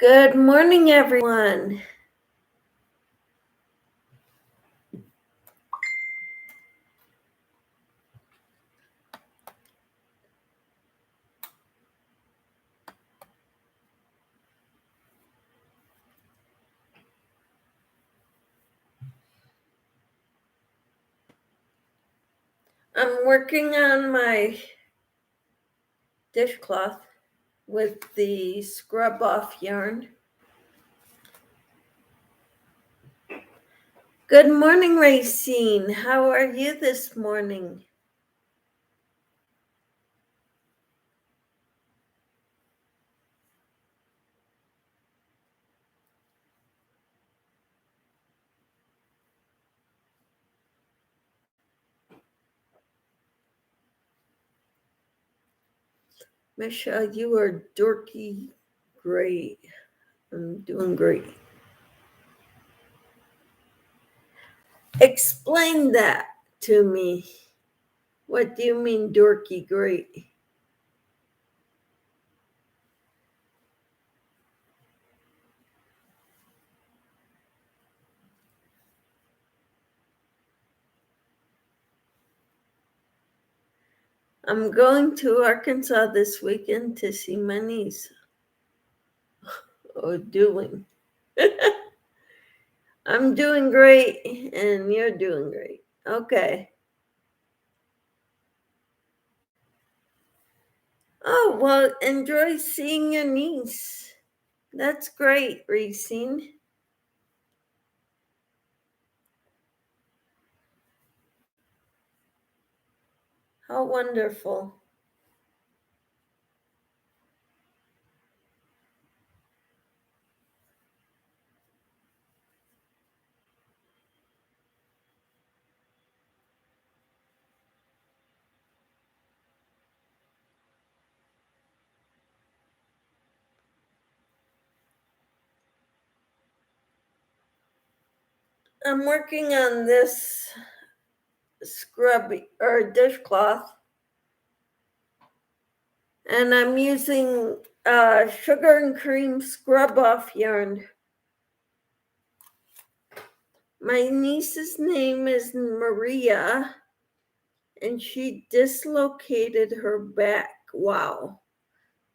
Good morning, everyone. I'm working on my dishcloth with the scrub off yarn. Good morning, Racine. How are you this morning? Michelle, you are dorky great. I'm doing great. Explain that to me. What do you mean dorky great? I'm going to Arkansas this weekend to see my niece. Doing. I'm doing great, and you're doing great. Okay. Oh, well, enjoy seeing your niece. That's great, Racine. How wonderful. I'm working on this scrub or dishcloth, and I'm using sugar and cream scrub off yarn. My niece's name is Maria, and she dislocated her back. Wow.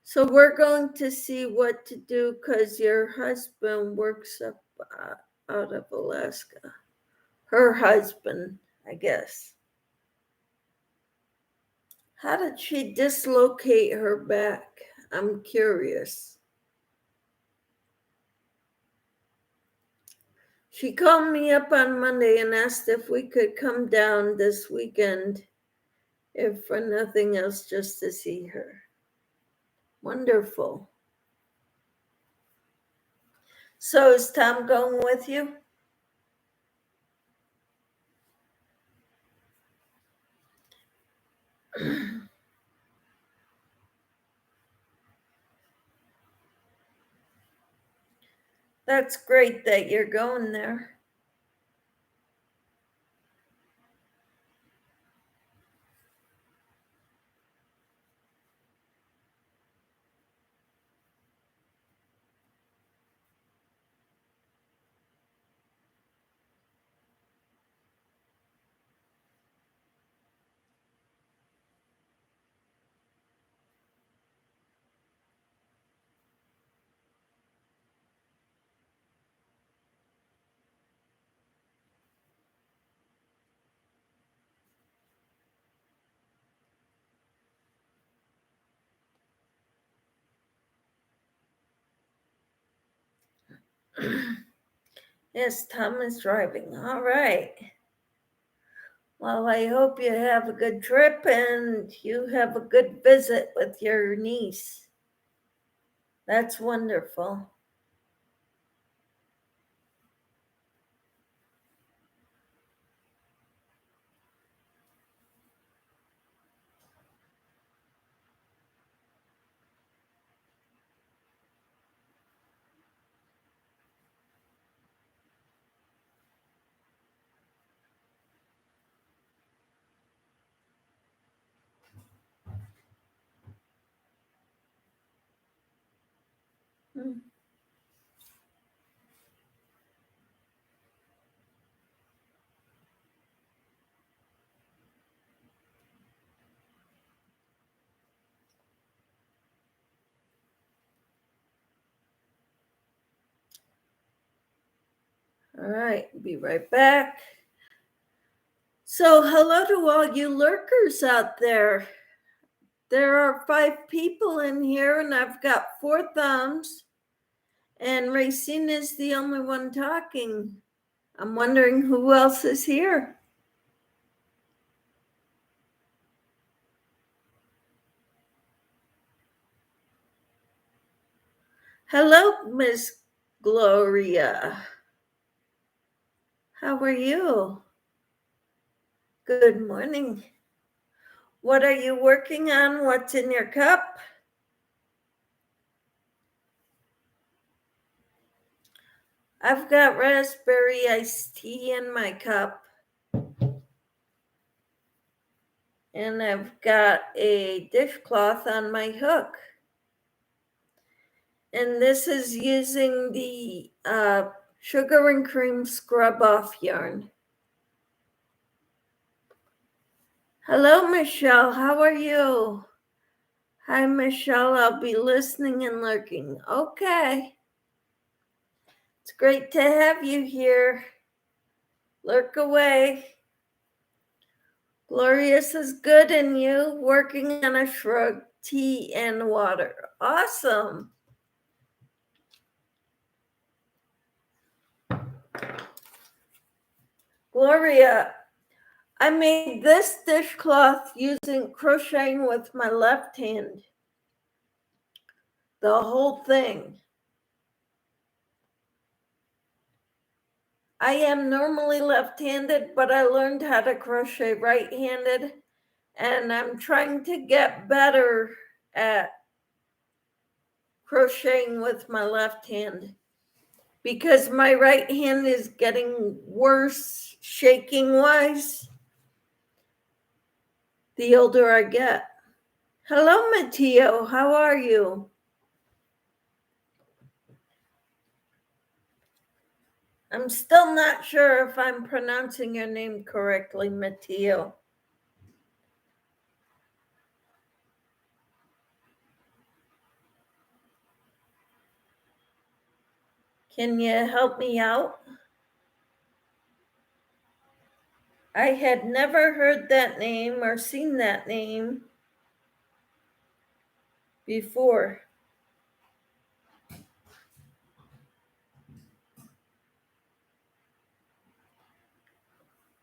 So we're going to see what to do because your husband works up out of Alaska. Her husband, I guess. How did she dislocate her back? I'm curious. She called me up on Monday and asked if we could come down this weekend, if for nothing else, just to see her. Wonderful. So is Tom going with you? That's great that you're going there. Yes, Tom is driving. All right. Well, I hope you have a good trip and you have a good visit with your niece. That's wonderful. All right, be right back. So hello to all you lurkers out there. There are 5 people in here and I've got 4 thumbs and Racine is the only one talking. I'm wondering who else is here. Hello, Miss Gloria. How are you? Good morning. What are you working on? What's in your cup? I've got raspberry iced tea in my cup. And I've got a dishcloth on my hook. And this is using the sugar and cream scrub off yarn. Hello, Michelle. How are you? Hi, Michelle. I'll be listening and lurking. Okay. It's great to have you here. Lurk away. Glorious is good, and you working on a shrug, tea, and water. Awesome. Gloria, I made this dishcloth using crocheting with my left hand. The whole thing. I am normally left-handed, but I learned how to crochet right-handed, and I'm trying to get better at crocheting with my left hand because my right hand is getting worse shaking-wise the older I get. Hello, Matteo. How are you? I'm still not sure if I'm pronouncing your name correctly, Matteo. Can you help me out? I had never heard that name or seen that name before.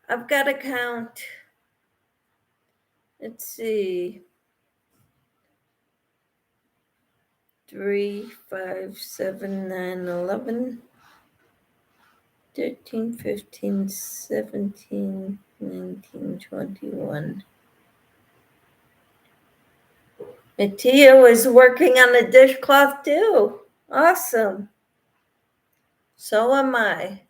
I've got to count. Let's see. 3, 5, 7, 9, 11, 13, 15, 17, 19, 21. Matteo is working on a dishcloth too. Awesome. So am I.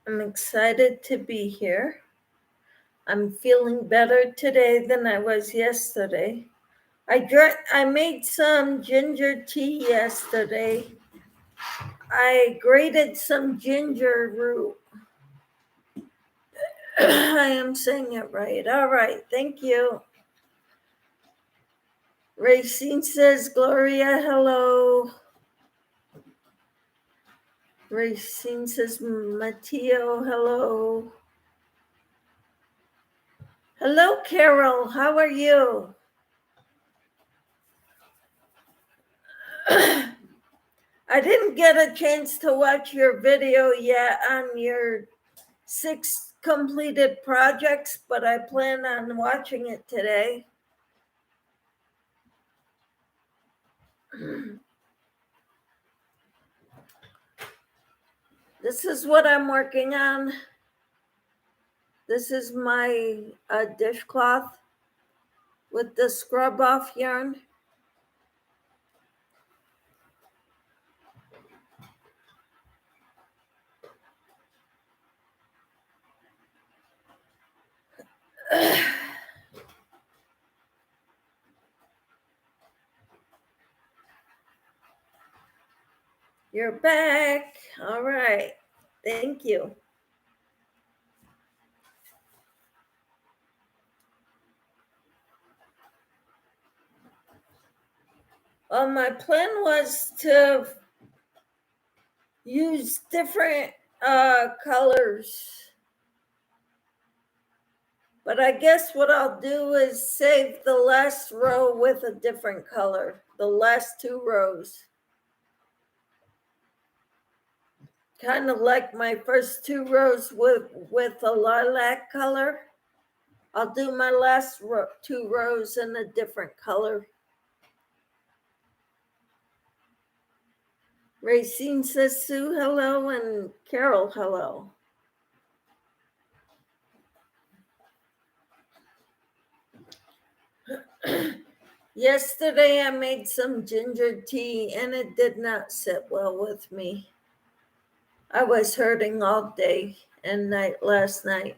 I'm excited to be here. I'm feeling better today than I was yesterday. I made some ginger tea yesterday. I grated some ginger root. I am saying it right. All right, thank you. Racine says, Gloria, hello. Racine says, Matteo, hello. Hello, Carol. How are you? I didn't get a chance to watch your video yet on your 6 completed projects, but I plan on watching it today. This is what I'm working on. This is my dishcloth with the scrub off yarn. You're back. All right. Thank you. Well, my plan was to use different colors. But I guess what I'll do is save the last row with a different color, the last 2 rows. Kind of like my first 2 rows with a lilac color. I'll do my last 2 rows in a different color. Racine says Sue hello and Carol hello. Yesterday I made some ginger tea and it did not sit well with me. I was hurting all day and night last night.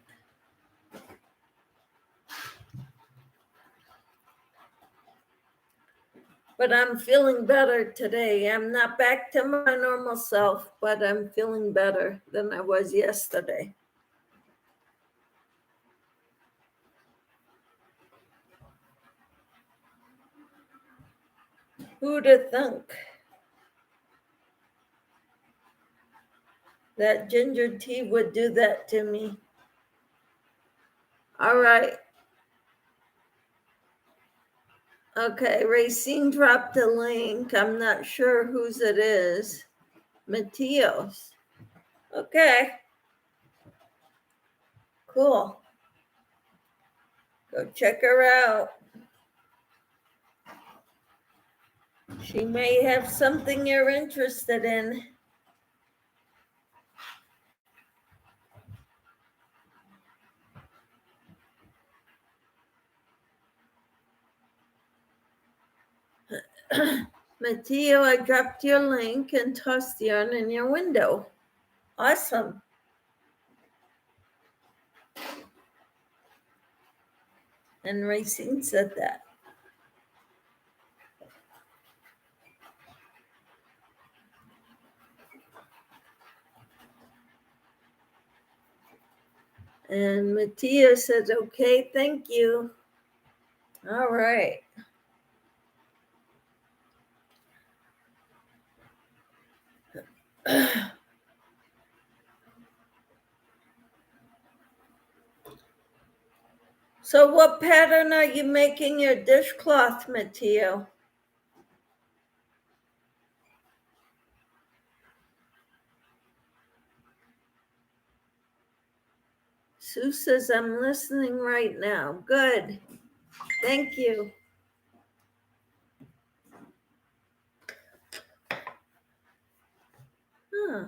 But I'm feeling better today. I'm not back to my normal self, but I'm feeling better than I was yesterday. Who'd have thunk that ginger tea would do that to me? All right. Okay, Racine dropped a link. I'm not sure whose it is. Mateos. Okay. Cool. Go check her out. She may have something you're interested in. Mateo, I dropped your link and tossed yarn in your window. Awesome. And Racine said that. And Mateo said, okay, thank you. All right. So what pattern are you making your dishcloth, Mateo? Sue says, I'm listening right now. Good. Thank you. Huh.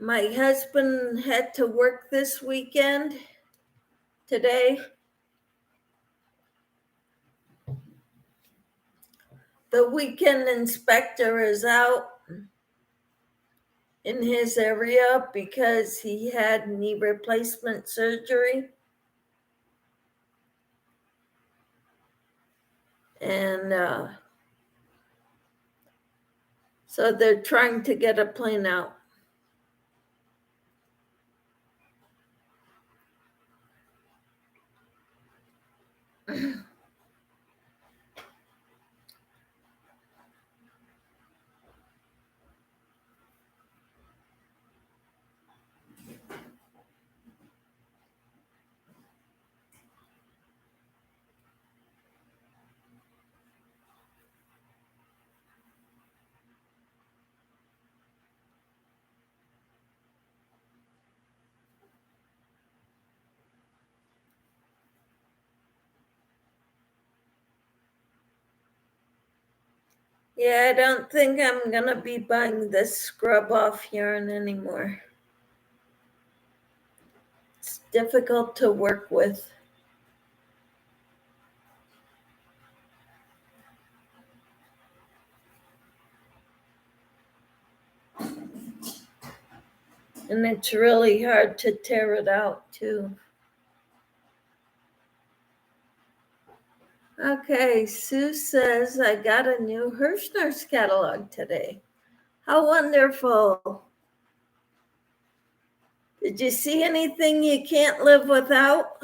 My husband had to work this weekend, today. The weekend inspector is out in his area because he had knee replacement surgery. And so they're trying to get a plane out. Yeah, I don't think I'm gonna be buying this scrub off yarn anymore. It's difficult to work with. And it's really hard to tear it out too. Okay, Sue says I got a new Hirschner's catalog today. How wonderful. Did you see anything you can't live without,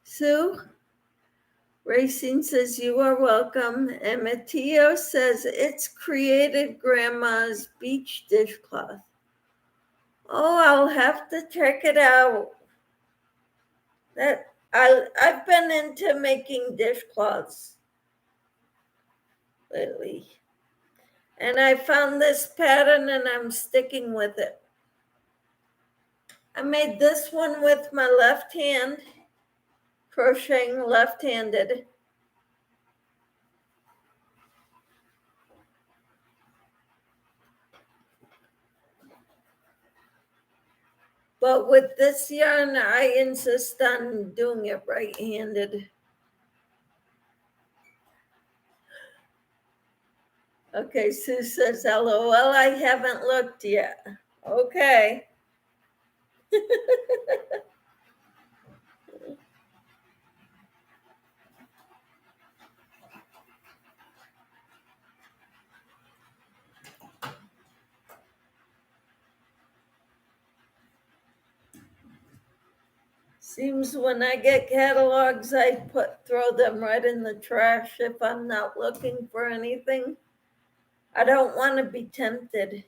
Sue? Racing says you are welcome. And Matteo says it's created Grandma's beach dishcloth. Oh, I'll have to check it out. I've been into making dishcloths lately. And I found this pattern and I'm sticking with it. I made this one with my left hand, crocheting left-handed. But with this yarn, I insist on doing it right-handed. Okay, Sue says, LOL, I haven't looked yet. Okay. Seems when I get catalogs, I throw them right in the trash if I'm not looking for anything. I don't want to be tempted.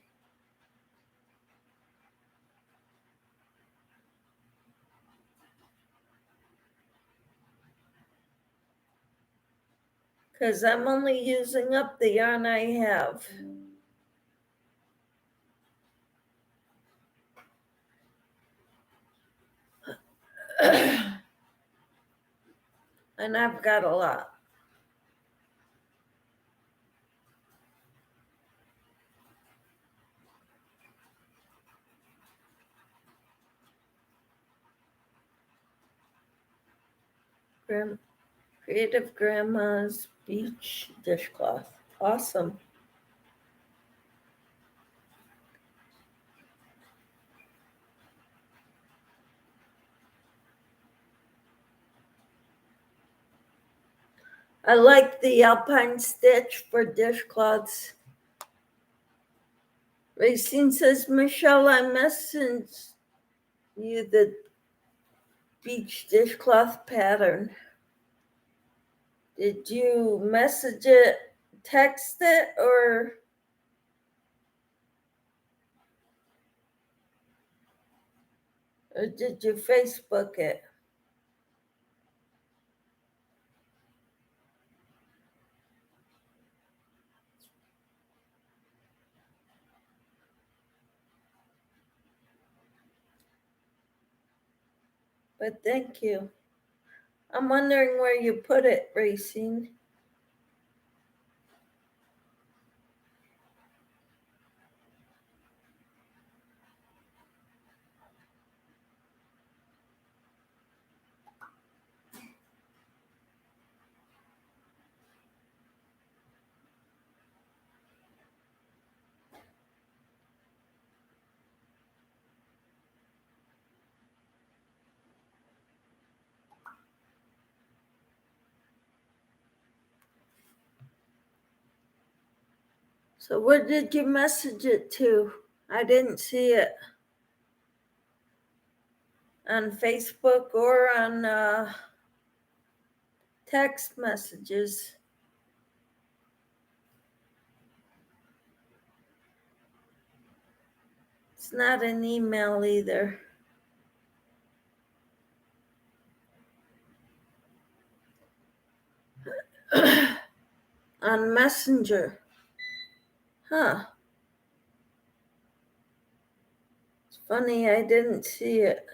Because I'm only using up the yarn I have. And I've got a lot. Creative Grandma's beach dishcloth. Awesome. I like the alpine stitch for dishcloths. Racine says, Michelle, I messaged you the beach dishcloth pattern. Did you message it, text it, or did you Facebook it? But thank you. I'm wondering where you put it, Racine. So where did you message it to? I didn't see it on Facebook or on text messages. It's not an email either. On Messenger. Huh. It's funny, I didn't see it.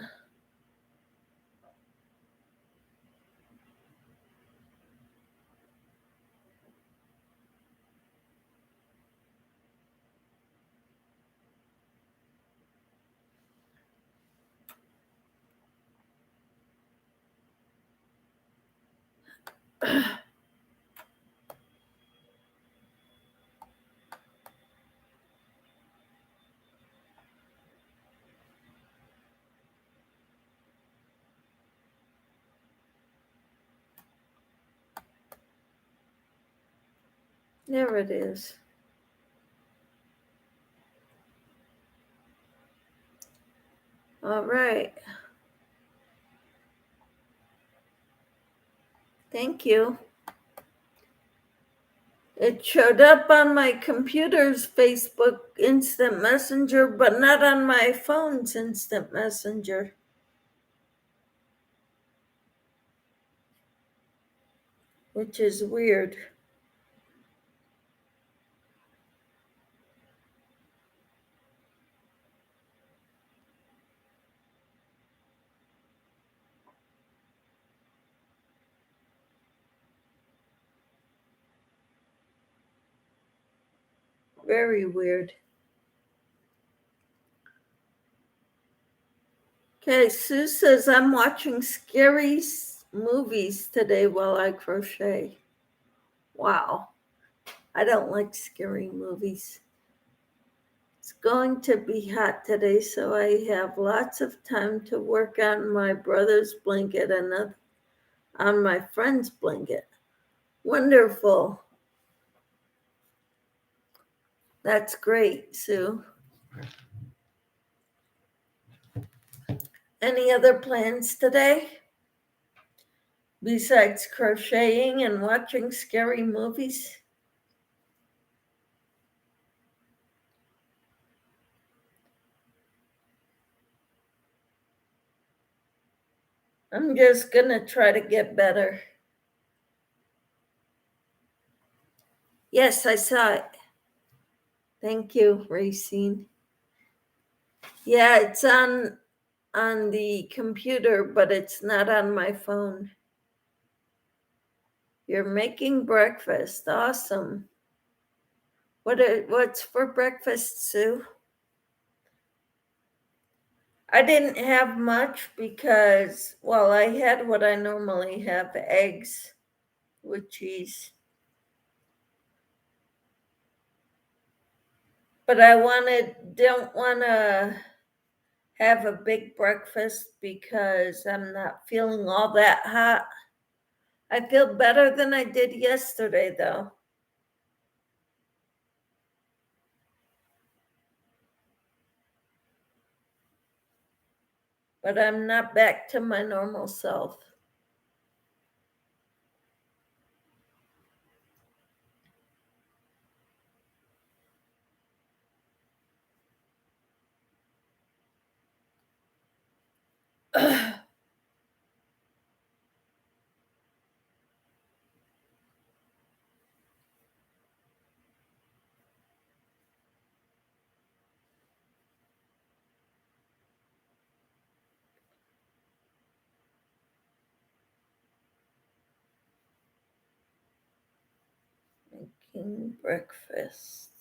There it is. All right. Thank you. It showed up on my computer's Facebook Instant Messenger, but not on my phone's Instant Messenger. Which is weird. Very weird. Okay, Sue says I'm watching scary movies today while I crochet. Wow. I don't like scary movies. It's going to be hot today, so I have lots of time to work on my brother's blanket and on my friend's blanket. Wonderful. That's great, Sue. Any other plans today? Besides crocheting and watching scary movies? I'm just gonna try to get better. Yes, I saw it. Thank you, Racine. Yeah, it's on the computer, but it's not on my phone. You're making breakfast. Awesome. What's for breakfast, Sue? I didn't have much because, well, I had what I normally have, eggs with cheese. But I don't want to have a big breakfast because I'm not feeling all that hot. I feel better than I did yesterday, though. But I'm not back to my normal self. Making breakfast.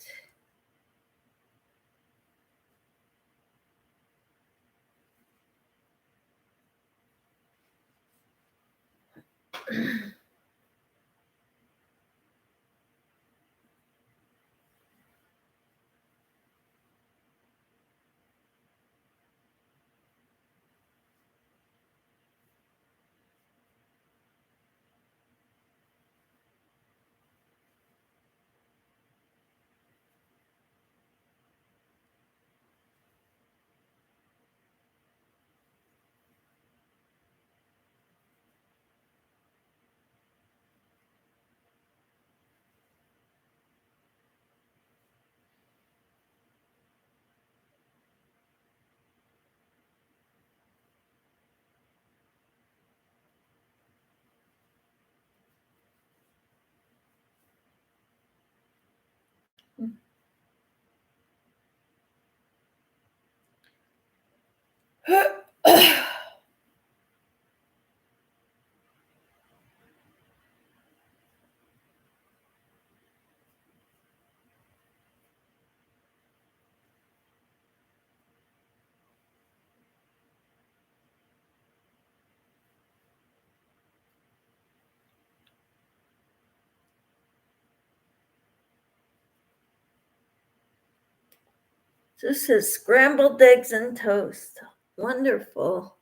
This is scrambled eggs and toast. Wonderful.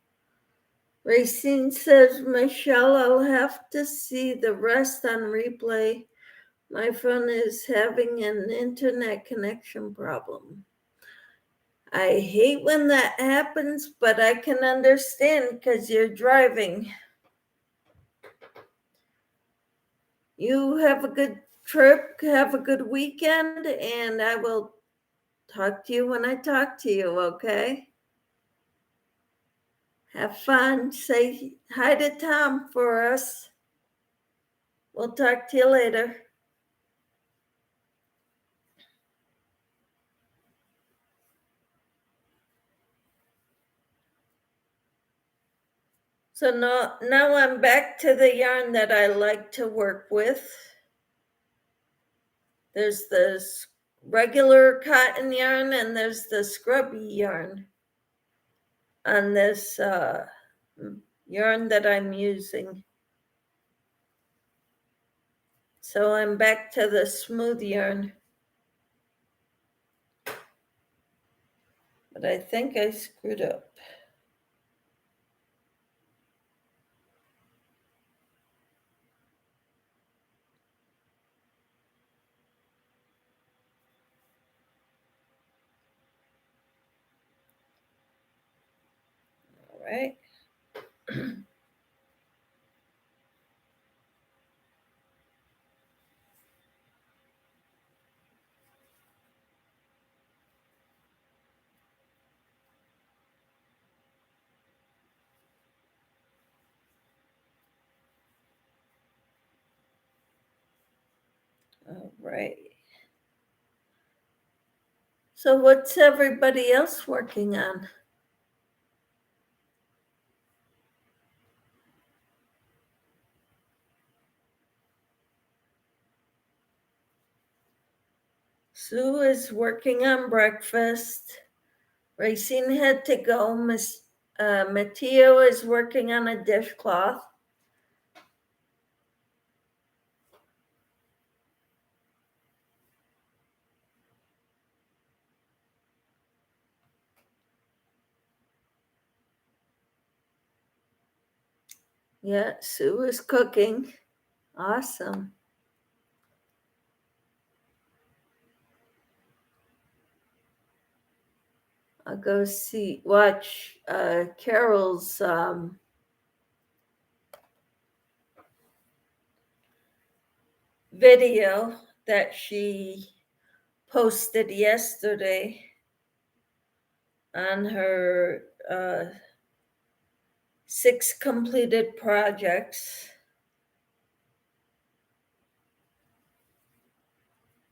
Racine says, Michelle, I'll have to see the rest on replay. My phone is having an internet connection problem. I hate when that happens, but I can understand because you're driving. You have a good trip, have a good weekend, and I will talk to you when I talk to you, okay? Have fun. Say hi to Tom for us. We'll talk to you later. So now I'm back to the yarn that I like to work with. There's this regular cotton yarn and there's the scrubby yarn on this yarn that I'm using. So I'm back to the smooth yarn. But I think I screwed up. All right. All right. So what's everybody else working on? Sue is working on breakfast. Racine had to go. Matteo is working on a dishcloth. Yeah, Sue is cooking. Awesome. I'll go watch Carol's video that she posted yesterday on her 6 completed projects.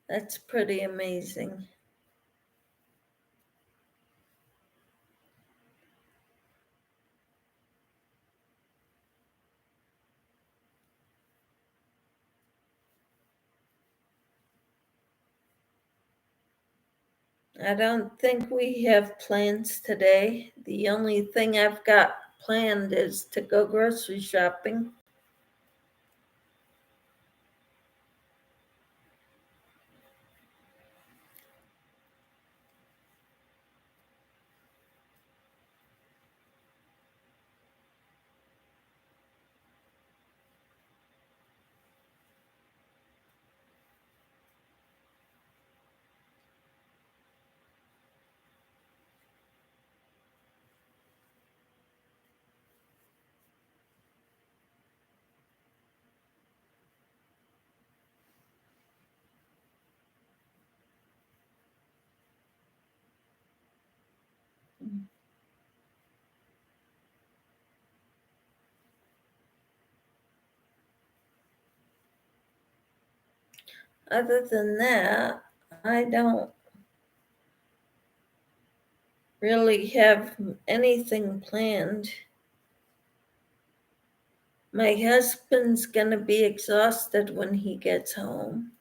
That's pretty amazing. I don't think we have plans today. The only thing I've got planned is to go grocery shopping. Other than that, I don't really have anything planned. My husband's gonna be exhausted when he gets home.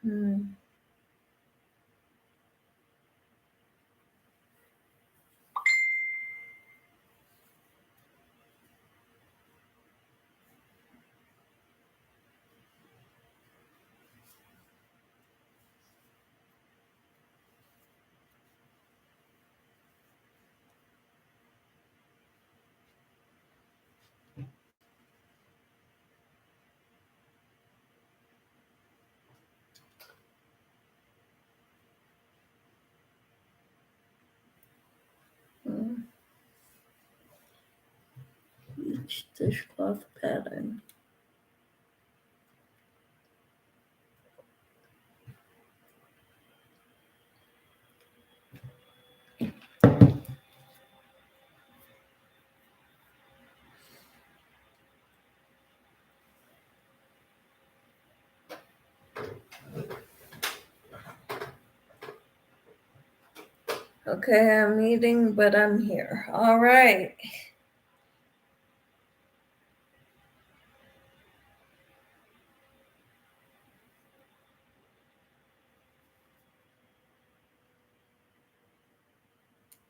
Hmm. Each dishcloth pattern. Okay, I'm eating, but I'm here. All right.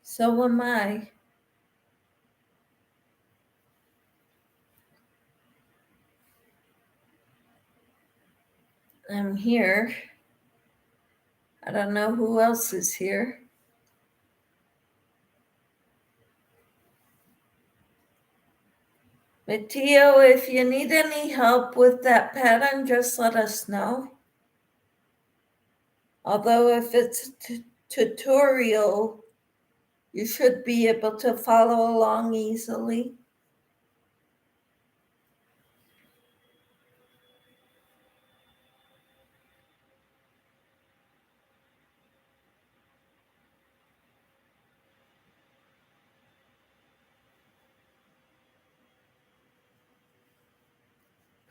So am I. I'm here. I don't know who else is here. Mateo, if you need any help with that pattern, just let us know. Although if it's a tutorial, you should be able to follow along easily.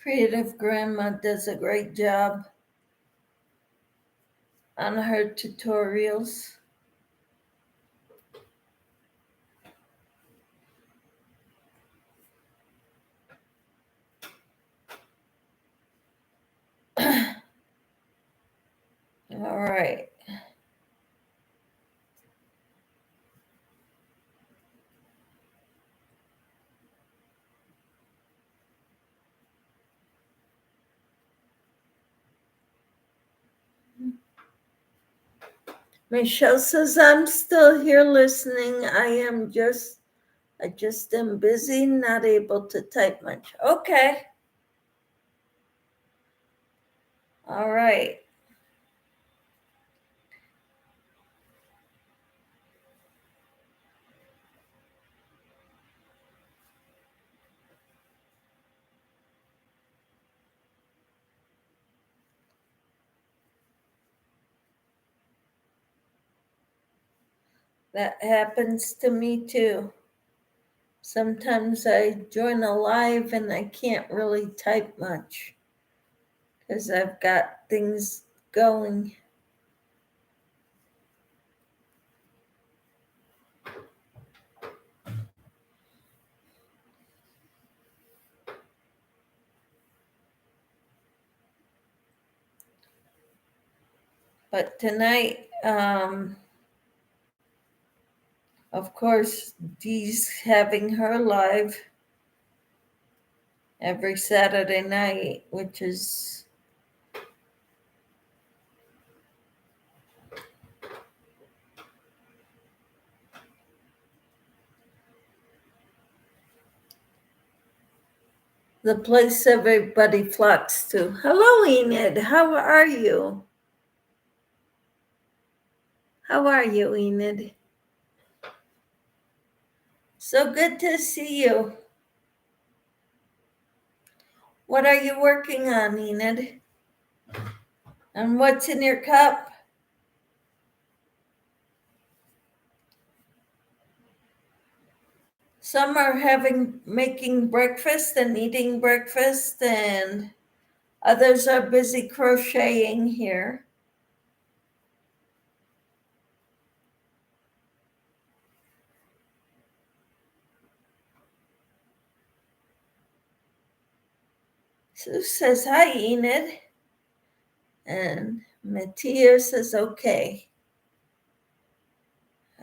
Creative Grandma does a great job on her tutorials. All right. Michelle says, I'm still here listening. I just am busy, not able to type much. Okay. All right. That happens to me too. Sometimes I join a live and I can't really type much because I've got things going. But tonight, of course, Dee's having her live every Saturday night, which is the place everybody flocks to. Hello, Enid. How are you? How are you, Enid? So good to see you. What are you working on, Enid? And what's in your cup? Some are making breakfast and eating breakfast, and others are busy crocheting here. Sue says, hi, Enid. And Matthias says okay.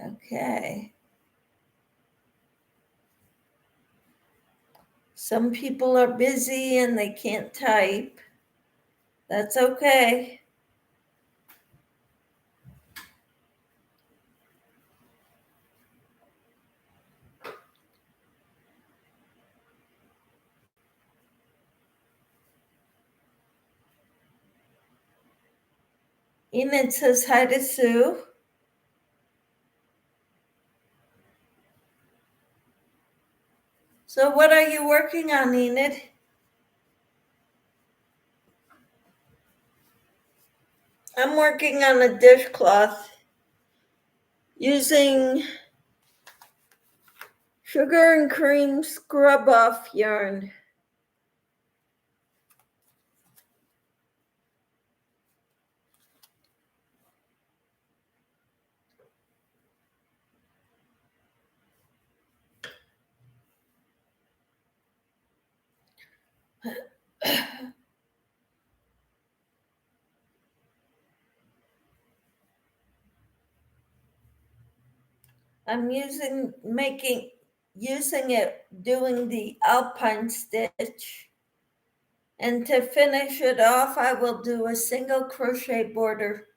Okay. Some people are busy and they can't type. That's okay. Enid says hi to Sue. So what are you working on, Enid? I'm working on a dishcloth using sugar and cream scrub off yarn. I'm using it doing the alpine stitch, and to finish it off I will do a single crochet border.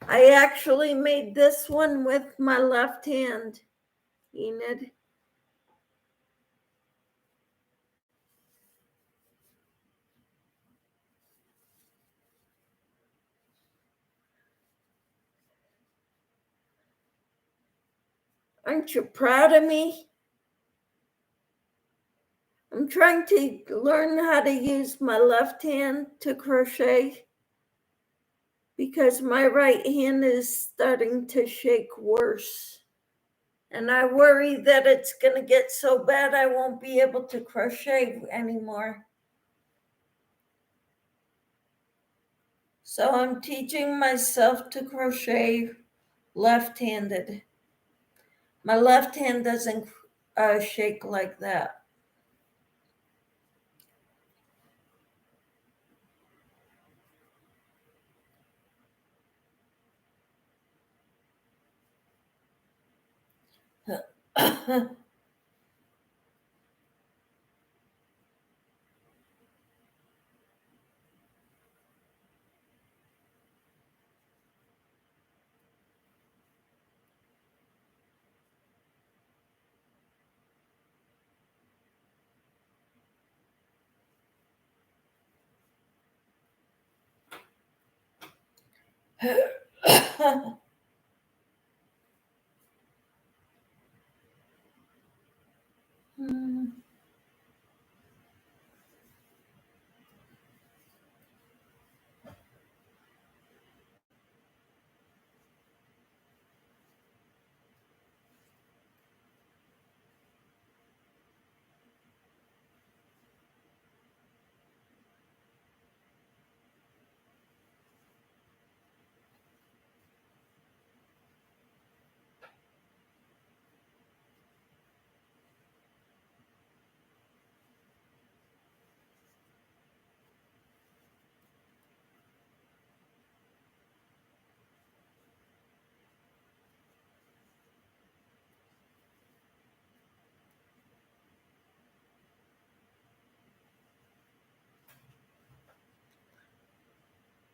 I actually made this one with my left hand, Enid. Aren't you proud of me? I'm trying to learn how to use my left hand to crochet because my right hand is starting to shake worse. And I worry that it's going to get so bad I won't be able to crochet anymore. So I'm teaching myself to crochet left-handed. My left hand doesn't shake like that.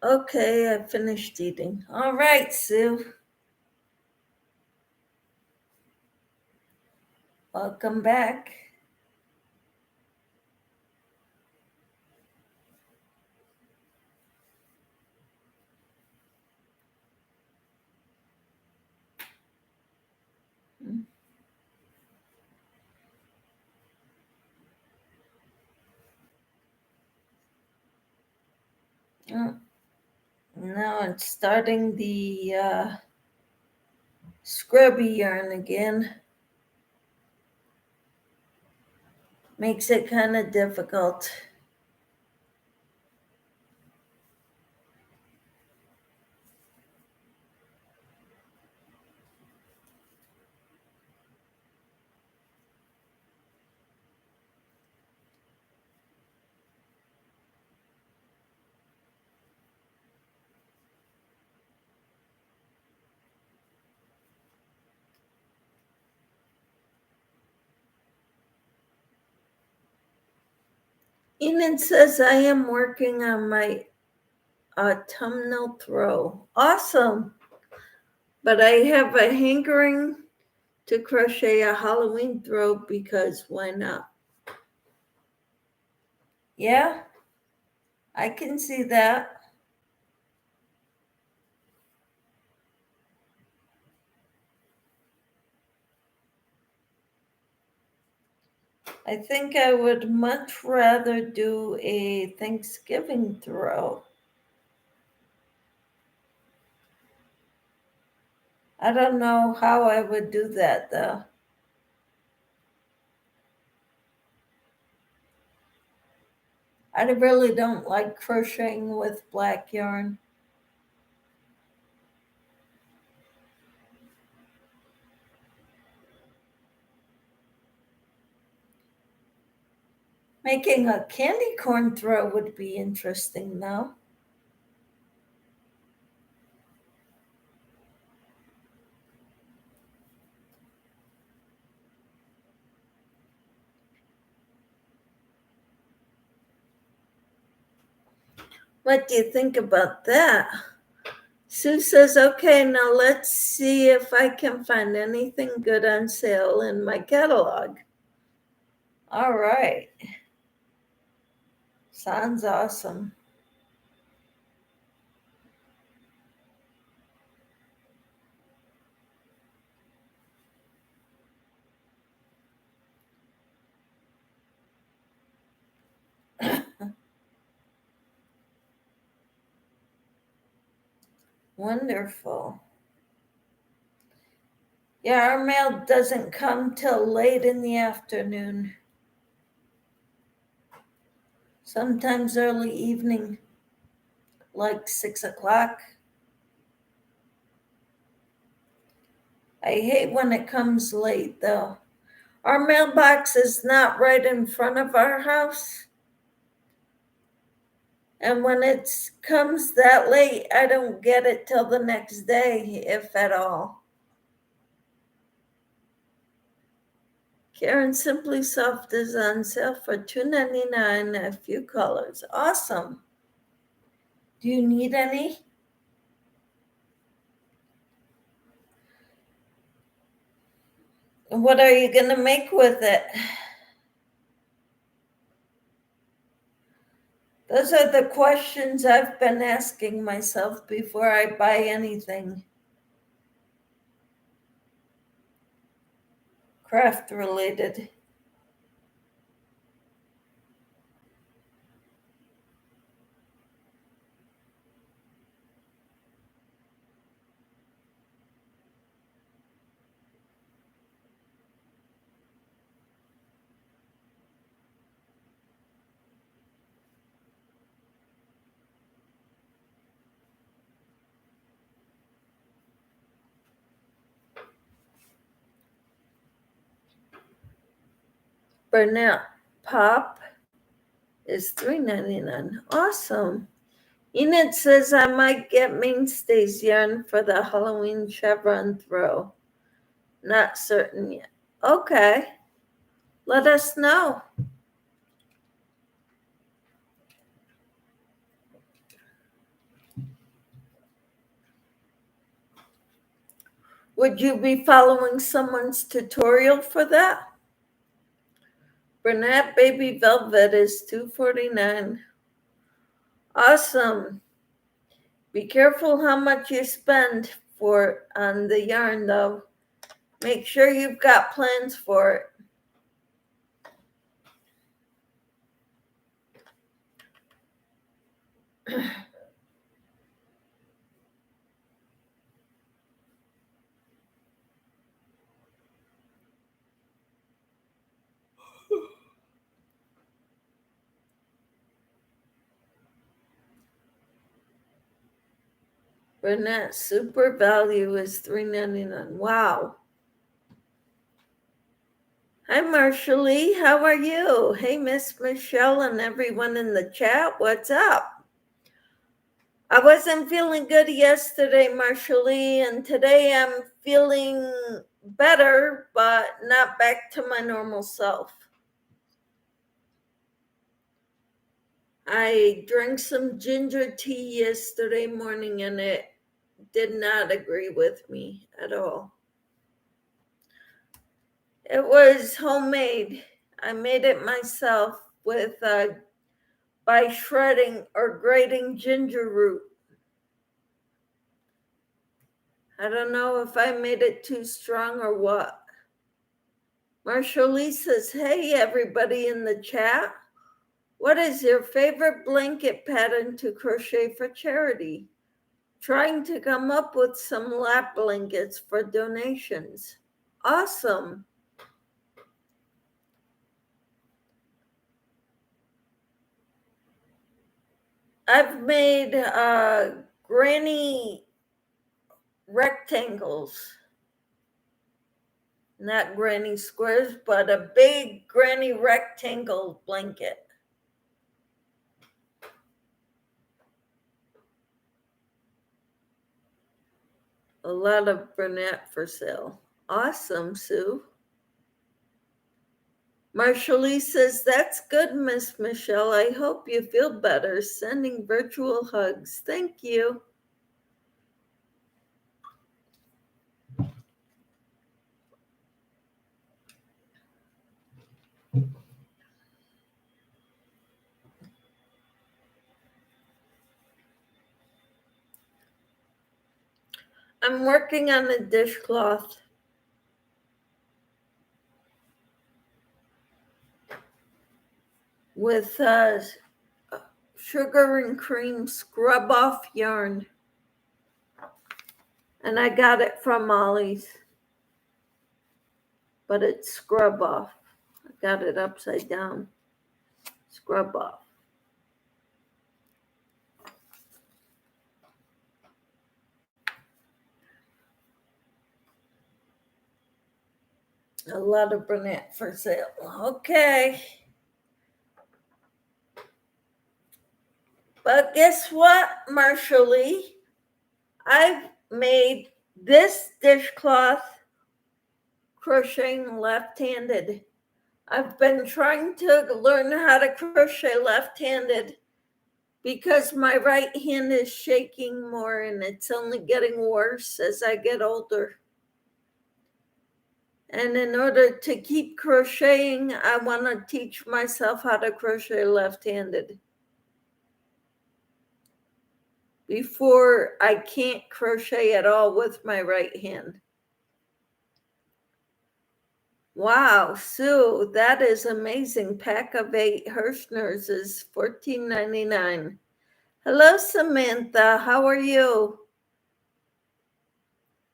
Okay, I finished eating. All right, Sue. Welcome back. Now I'm starting the scrubby yarn again. Makes it kind of difficult. Enid says, I am working on my autumnal throw. Awesome. But I have a hankering to crochet a Halloween throw because why not? Yeah, I can see that. I think I would much rather do a Thanksgiving throw. I don't know how I would do that though. I really don't like crocheting with black yarn. Making a candy corn throw would be interesting though. What do you think about that? Sue says, okay, now let's see if I can find anything good on sale in my catalog. All right. Sounds awesome. Wonderful. Yeah, our mail doesn't come till late in the afternoon. Sometimes early evening, like 6 o'clock. I hate when it comes late though. Our mailbox is not right in front of our house. And when it comes that late, I don't get it till the next day, if at all. Karen Simply Soft is on sale for $2.99, a few colors. Awesome. Do you need any? What are you going to make with it? Those are the questions I've been asking myself before I buy anything craft related. Burnett Pop is $3.99. Awesome. Enid says I might get Mainstays yarn for the Halloween chevron throw. Not certain yet. Okay. Let us know. Would you be following someone's tutorial for that? Burnett Baby Velvet is $2.49. Awesome. Be careful how much you spend on the yarn though. Make sure you've got plans for it. Burnett Super Value is $3.99. Wow. Hi, Marshall. How are you? Hey, Miss Michelle and everyone in the chat. What's up? I wasn't feeling good yesterday, Marshall, and today I'm feeling better, but not back to my normal self. I drank some ginger tea yesterday morning and it did not agree with me at all. It was homemade. I made it myself with by shredding or grating ginger root. I don't know if I made it too strong or what. Marshall says, hey, everybody in the chat. What is your favorite blanket pattern to crochet for charity? Trying to come up with some lap blankets for donations. Awesome. I've made granny rectangles. Not granny squares, but a big granny rectangle blanket. A lot of Burnett for sale. Awesome, Sue. Marshall says, that's good, Miss Michelle. I hope you feel better. Sending virtual hugs. Thank you. I'm working on a dishcloth. With sugar and cream scrub off yarn. And I got it from Ollie's. But it's scrub off. I got it upside down. Scrub off. A lot of Burnett for sale. Okay. But guess what, Marshall Lee? I've made this dishcloth crocheting left-handed. I've been trying to learn how to crochet left-handed because my right hand is shaking more and it's only getting worse as I get older. And in order to keep crocheting, I want to teach myself how to crochet left-handed. Before I can't crochet at all with my right hand. Wow, Sue, that is amazing. Pack of 8 Hirschners is $14.99. Hello, Samantha. How are you?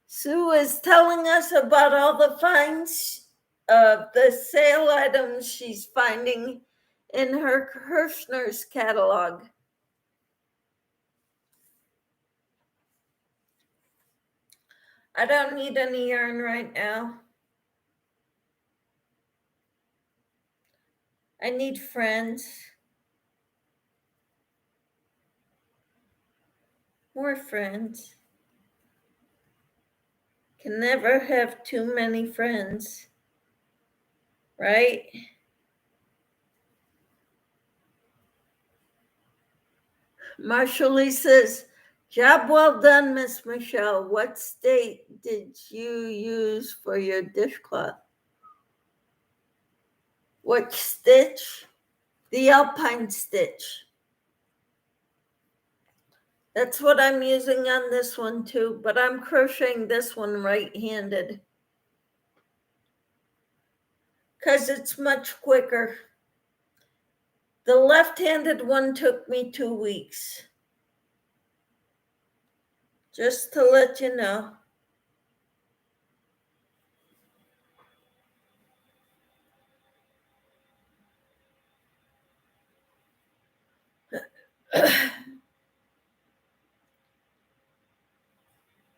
Sue is telling us about all the finds of the sale items she's finding in her Hirschner's catalog. I don't need any yarn right now. I need friends. More friends. Can never have too many friends, right? Marshall says, job well done, Miss Michelle. What state did you use for your dishcloth? What stitch? The alpine stitch. That's what I'm using on this one too, but I'm crocheting this one right-handed because it's much quicker. The left-handed one took me 2 weeks. Just to let you know.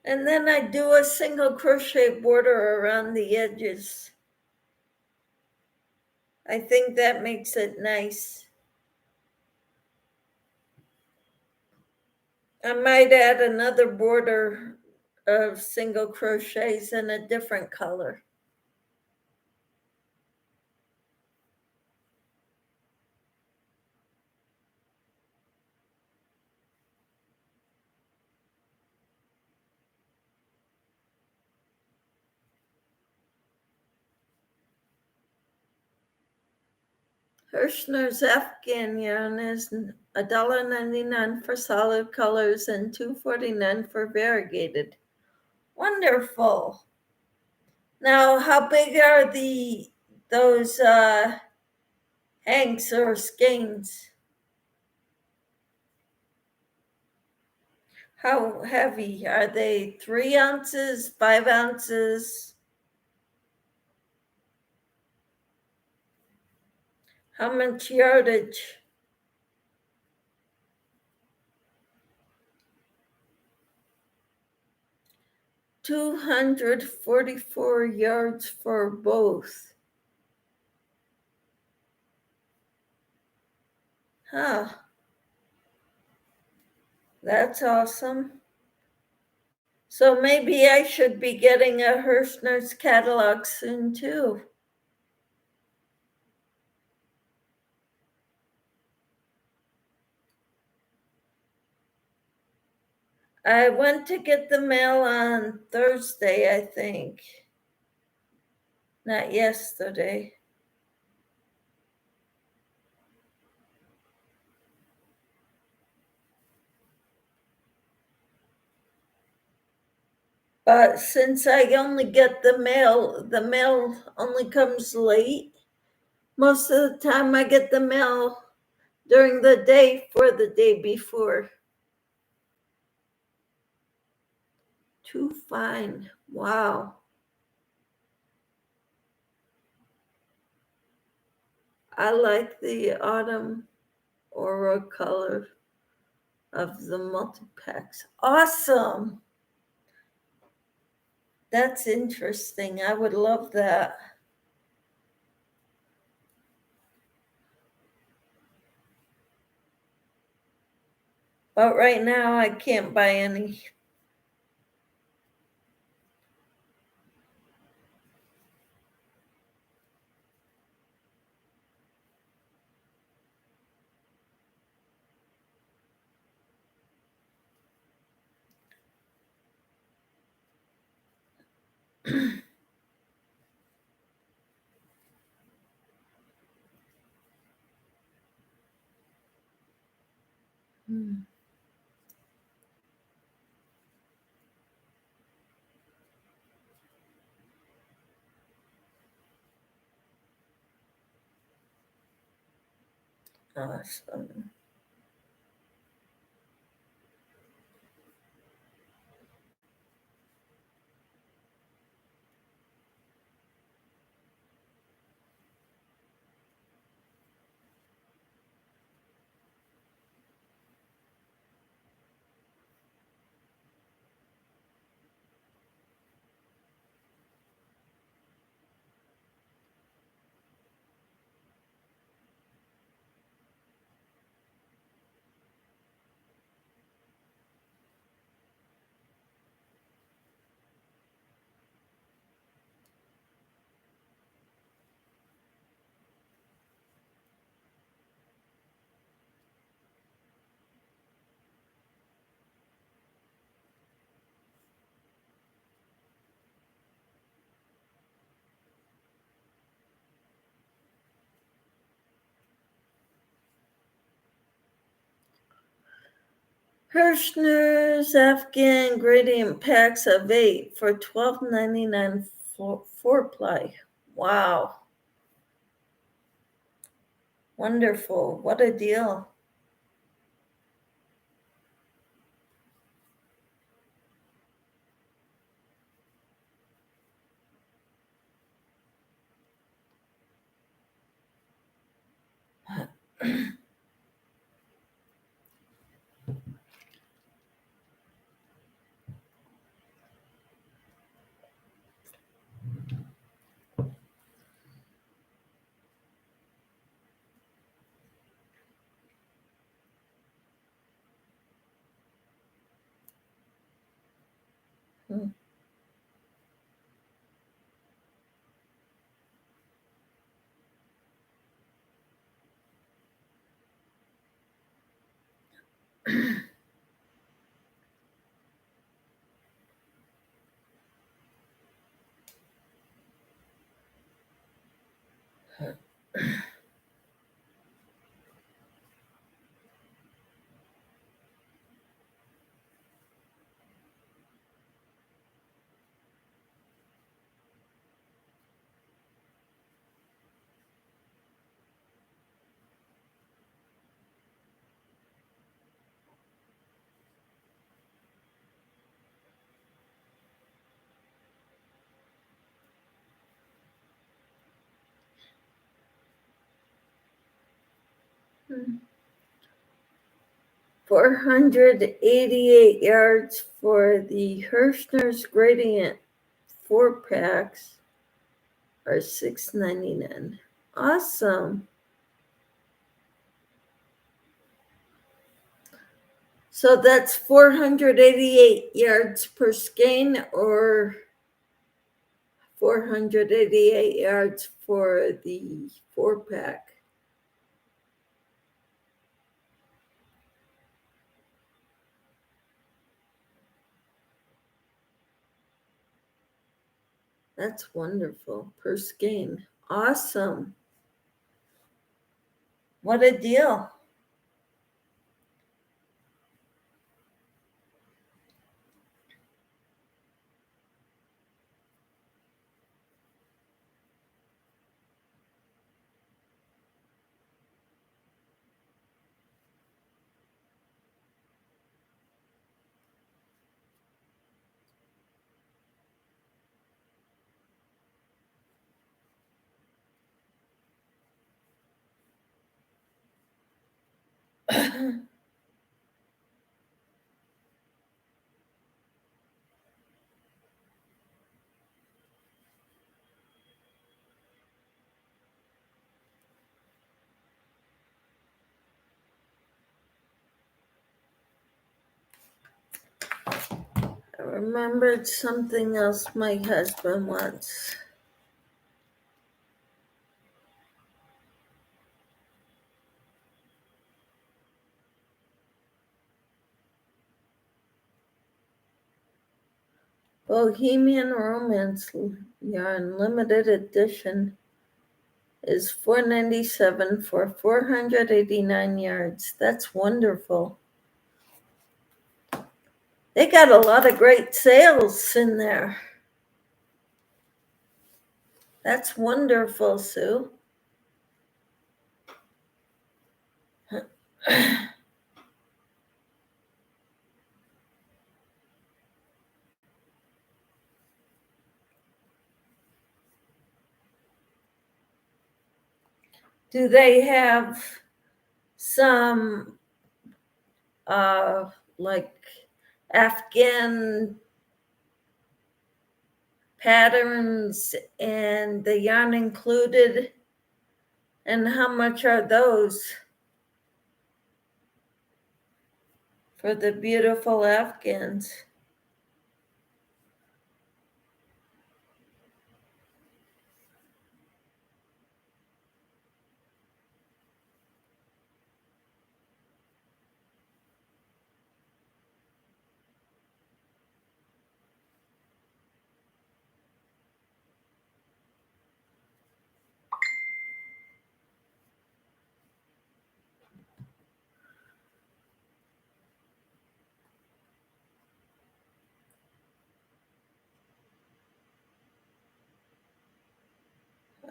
And then I do a single crochet border around the edges. I think that makes it nice. I might add another border of single crochets in a different color. Hirschner's Afghan yarn is $1.99 for solid colors and $2.49 for variegated. Wonderful. Now, how big are those hanks or skeins? How heavy are they? 3 ounces, 5 ounces? How much yardage? 244 yards for both. Huh. That's awesome. So maybe I should be getting a Hirschner's catalog soon too. I went to get the mail on Thursday, I think. Not yesterday. But since I only get the mail only comes late. Most of the time I get the mail during the day for the day before. Too fine. Wow. I like the autumn aura color of the multi-packs. Awesome. That's interesting. I would love that. But right now I can't buy any. Awesome. Hirschner's Afghan gradient packs of 8 for $12.99 for 4-ply. Wow. Wonderful. What a deal. $488 for the Hirschner's Gradient 4-packs are $6.99. Awesome. So that's 488 yards per skein, or 488 yards for the 4-pack. That's wonderful. Per skein. Awesome. What a deal. I remembered something else my husband wants. Bohemian Romance yarn limited edition is $4.97 for 489 yards. That's wonderful. They got a lot of great sales in there. That's wonderful, Sue. Do they have some like Afghan patterns and the yarn included? And how much are those for the beautiful Afghans?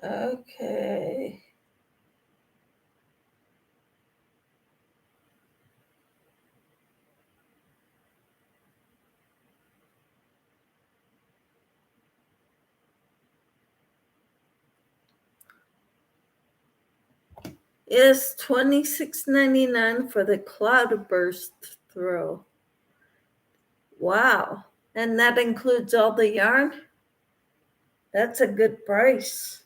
Okay. Is $26.99 for the Cloudburst throw. Wow. And that includes all the yarn? That's a good price.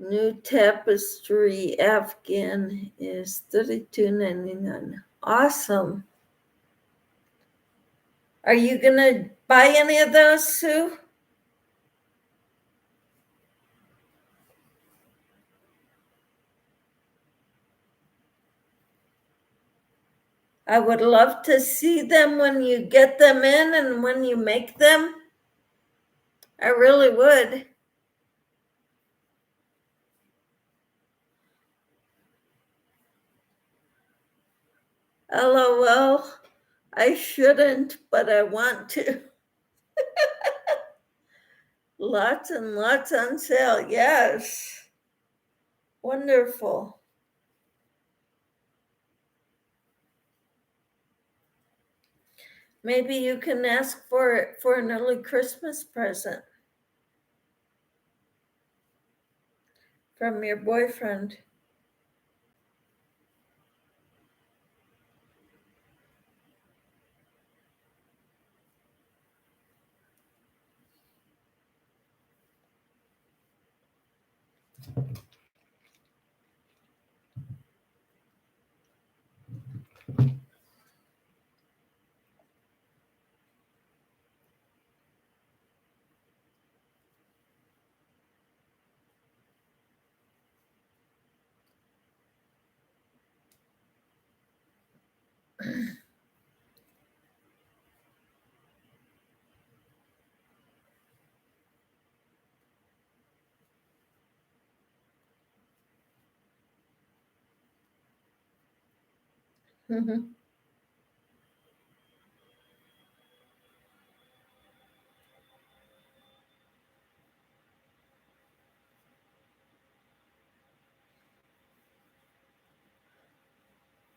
New Tapestry Afghan is $32.99. Awesome. Are you going to buy any of those, Sue? I would love to see them when you get them in and when you make them. I really would. LOL. I shouldn't, but I want to. Lots and lots on sale. Yes. Wonderful. Maybe you can ask for it for an early Christmas present from your boyfriend.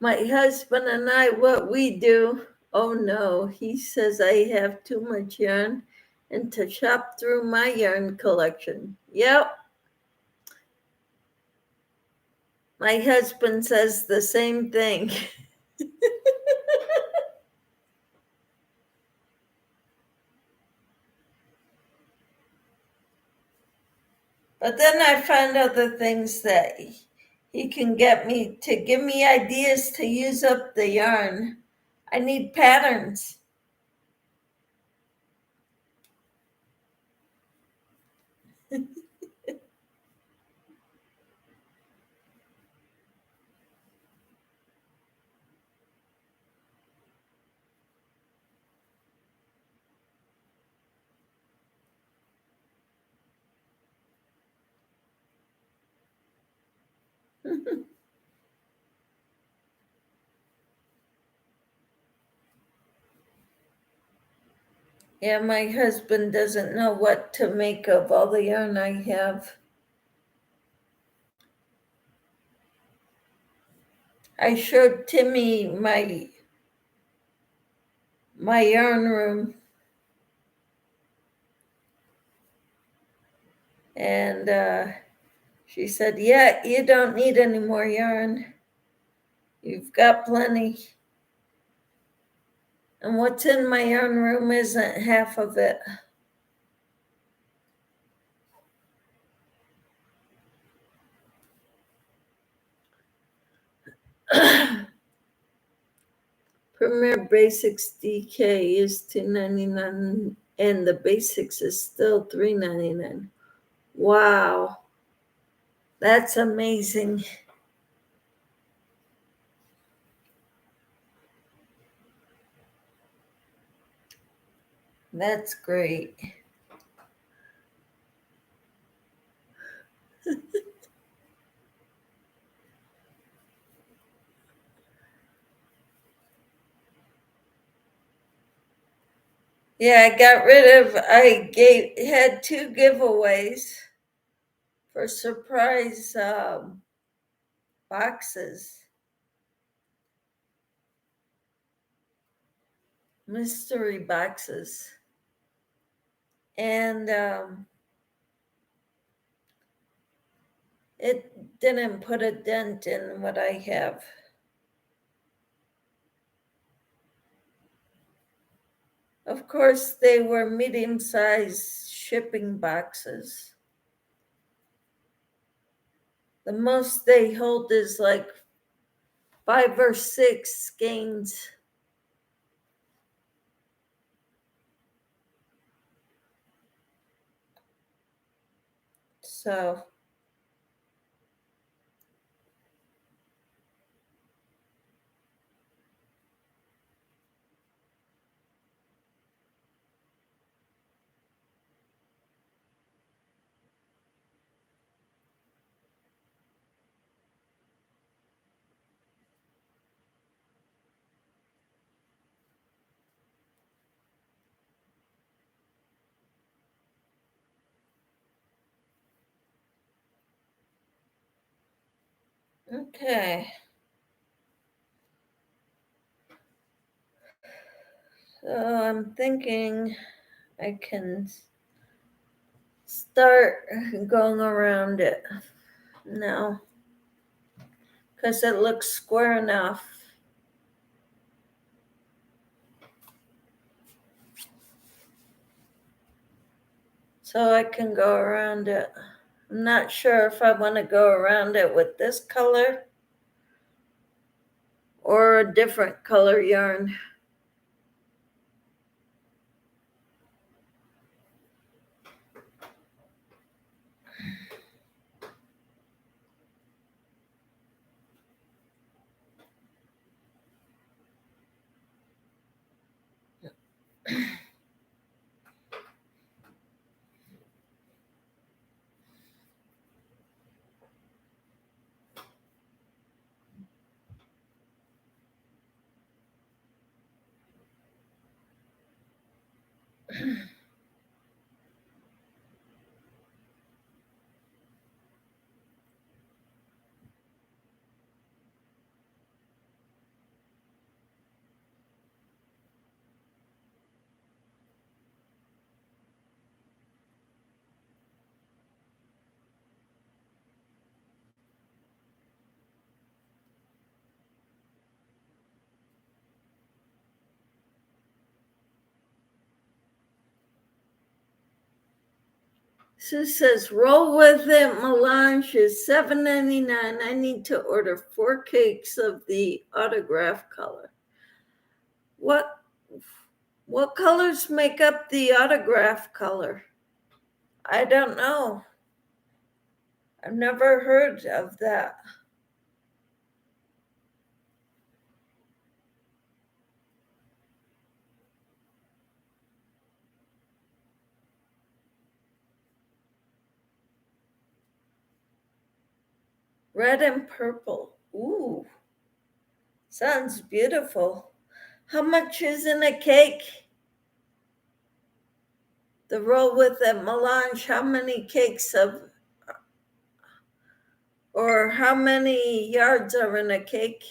My husband and I, what we do, oh no, he says I have too much yarn and to shop through my yarn collection. Yep. My husband says the same thing. But then I find other things that he can get me to give me ideas to use up the yarn. I need patterns. Yeah, my husband doesn't know what to make of all the yarn I have. I showed Timmy my yarn room, and she said, "Yeah, you don't need any more yarn. You've got plenty." And what's in my yarn room isn't half of it. Premier Basics DK is $2.99 and the Basics is still $3.99. Wow, that's amazing. That's great. Yeah, I had two giveaways for surprise boxes, mystery boxes. And it didn't put a dent in what I have. Of course, they were medium-sized shipping boxes. The most they hold is like 5 or 6 skeins. So Okay. So I'm thinking I can start going around it now because it looks square enough. So I can go around it. I'm not sure if I want to go around it with this color or a different color yarn. Sue says, roll with it. Melange is $7.99. I need to order 4 cakes of the autograph color. What colors make up the autograph color? I don't know. I've never heard of that. Red and purple. Ooh, sounds beautiful. How much is in a cake? The roll with it melange, how many cakes of, or how many yards are in a cake?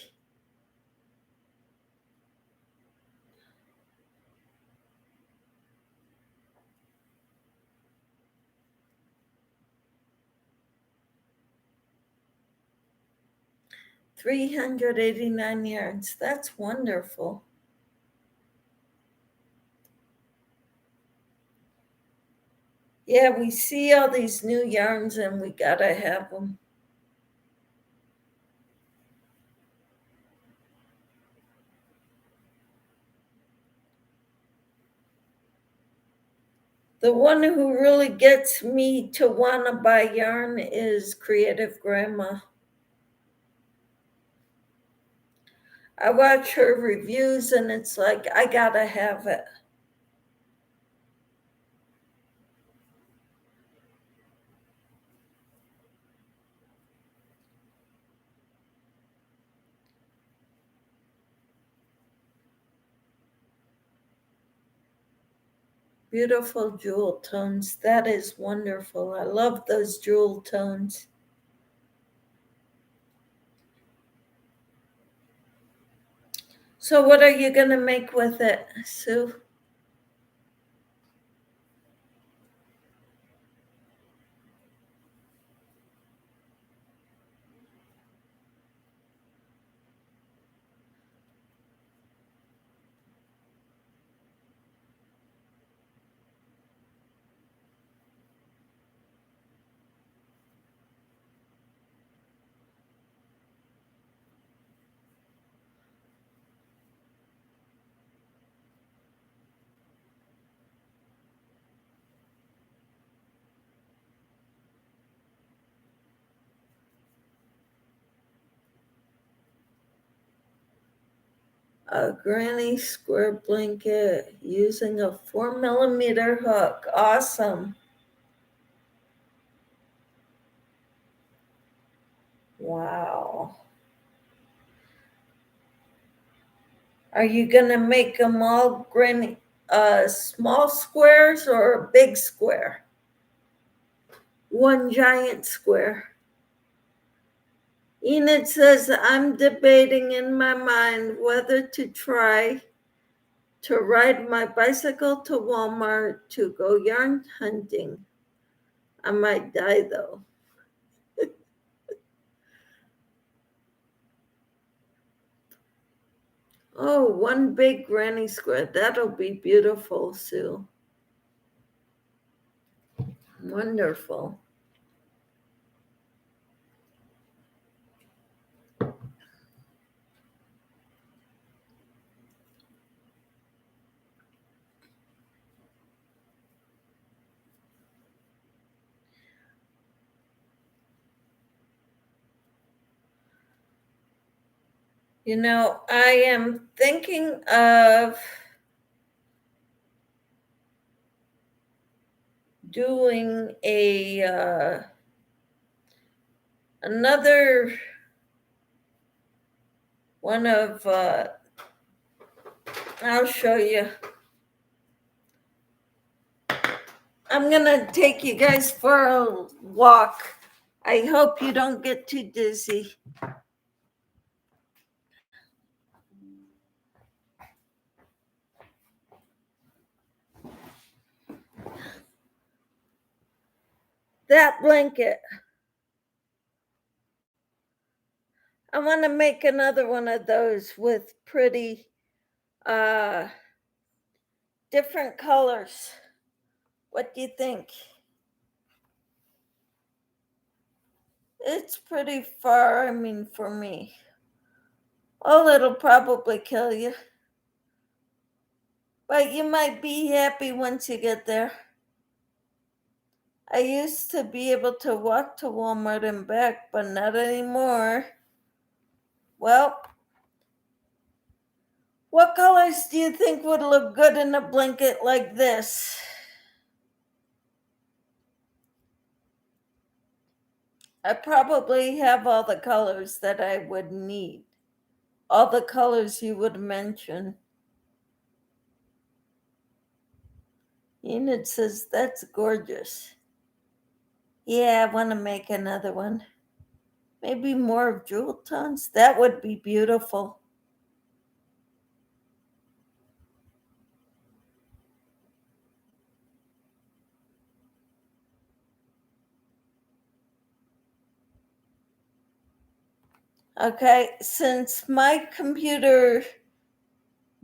$389 yards. That's wonderful. Yeah, we see all these new yarns and we gotta have them. The one who really gets me to want to buy yarn is Creative Grandma. I watch her reviews and it's like, I gotta have it. Beautiful jewel tones. That is wonderful. I love those jewel tones. So what are you going to make with it, Sue? A granny square blanket using a 4mm hook. Awesome. Wow. Are you going to make them all granny, small squares or a big square? One giant square. Enid says, I'm debating in my mind whether to try to ride my bicycle to Walmart to go yarn hunting. I might die though. Oh, one big granny square. That'll be beautiful, Sue. Wonderful. You know, I am thinking of doing another one of I'll show you. I'm gonna take you guys for a walk. I hope you don't get too dizzy. That blanket, I want to make another one of those with pretty different colors. What do you think? It's pretty far, I mean, for me. Well, it'll probably kill you. But you might be happy once you get there. I used to be able to walk to Walmart and back, but not anymore. Well, what colors do you think would look good in a blanket like this? I probably have all the colors that I would need. All the colors you would mention. Enid says, that's gorgeous. Yeah, I want to make another one. Maybe more of jewel tones. That would be beautiful. Okay, since my computer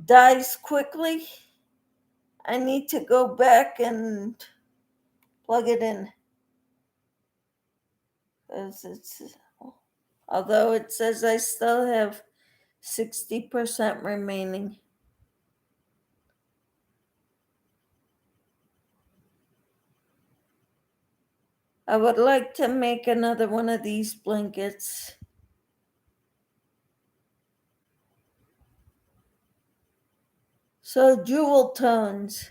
dies quickly, I need to go back and plug it in. Although it says I still have 60% remaining. I would like to make another one of these blankets. So jewel tones.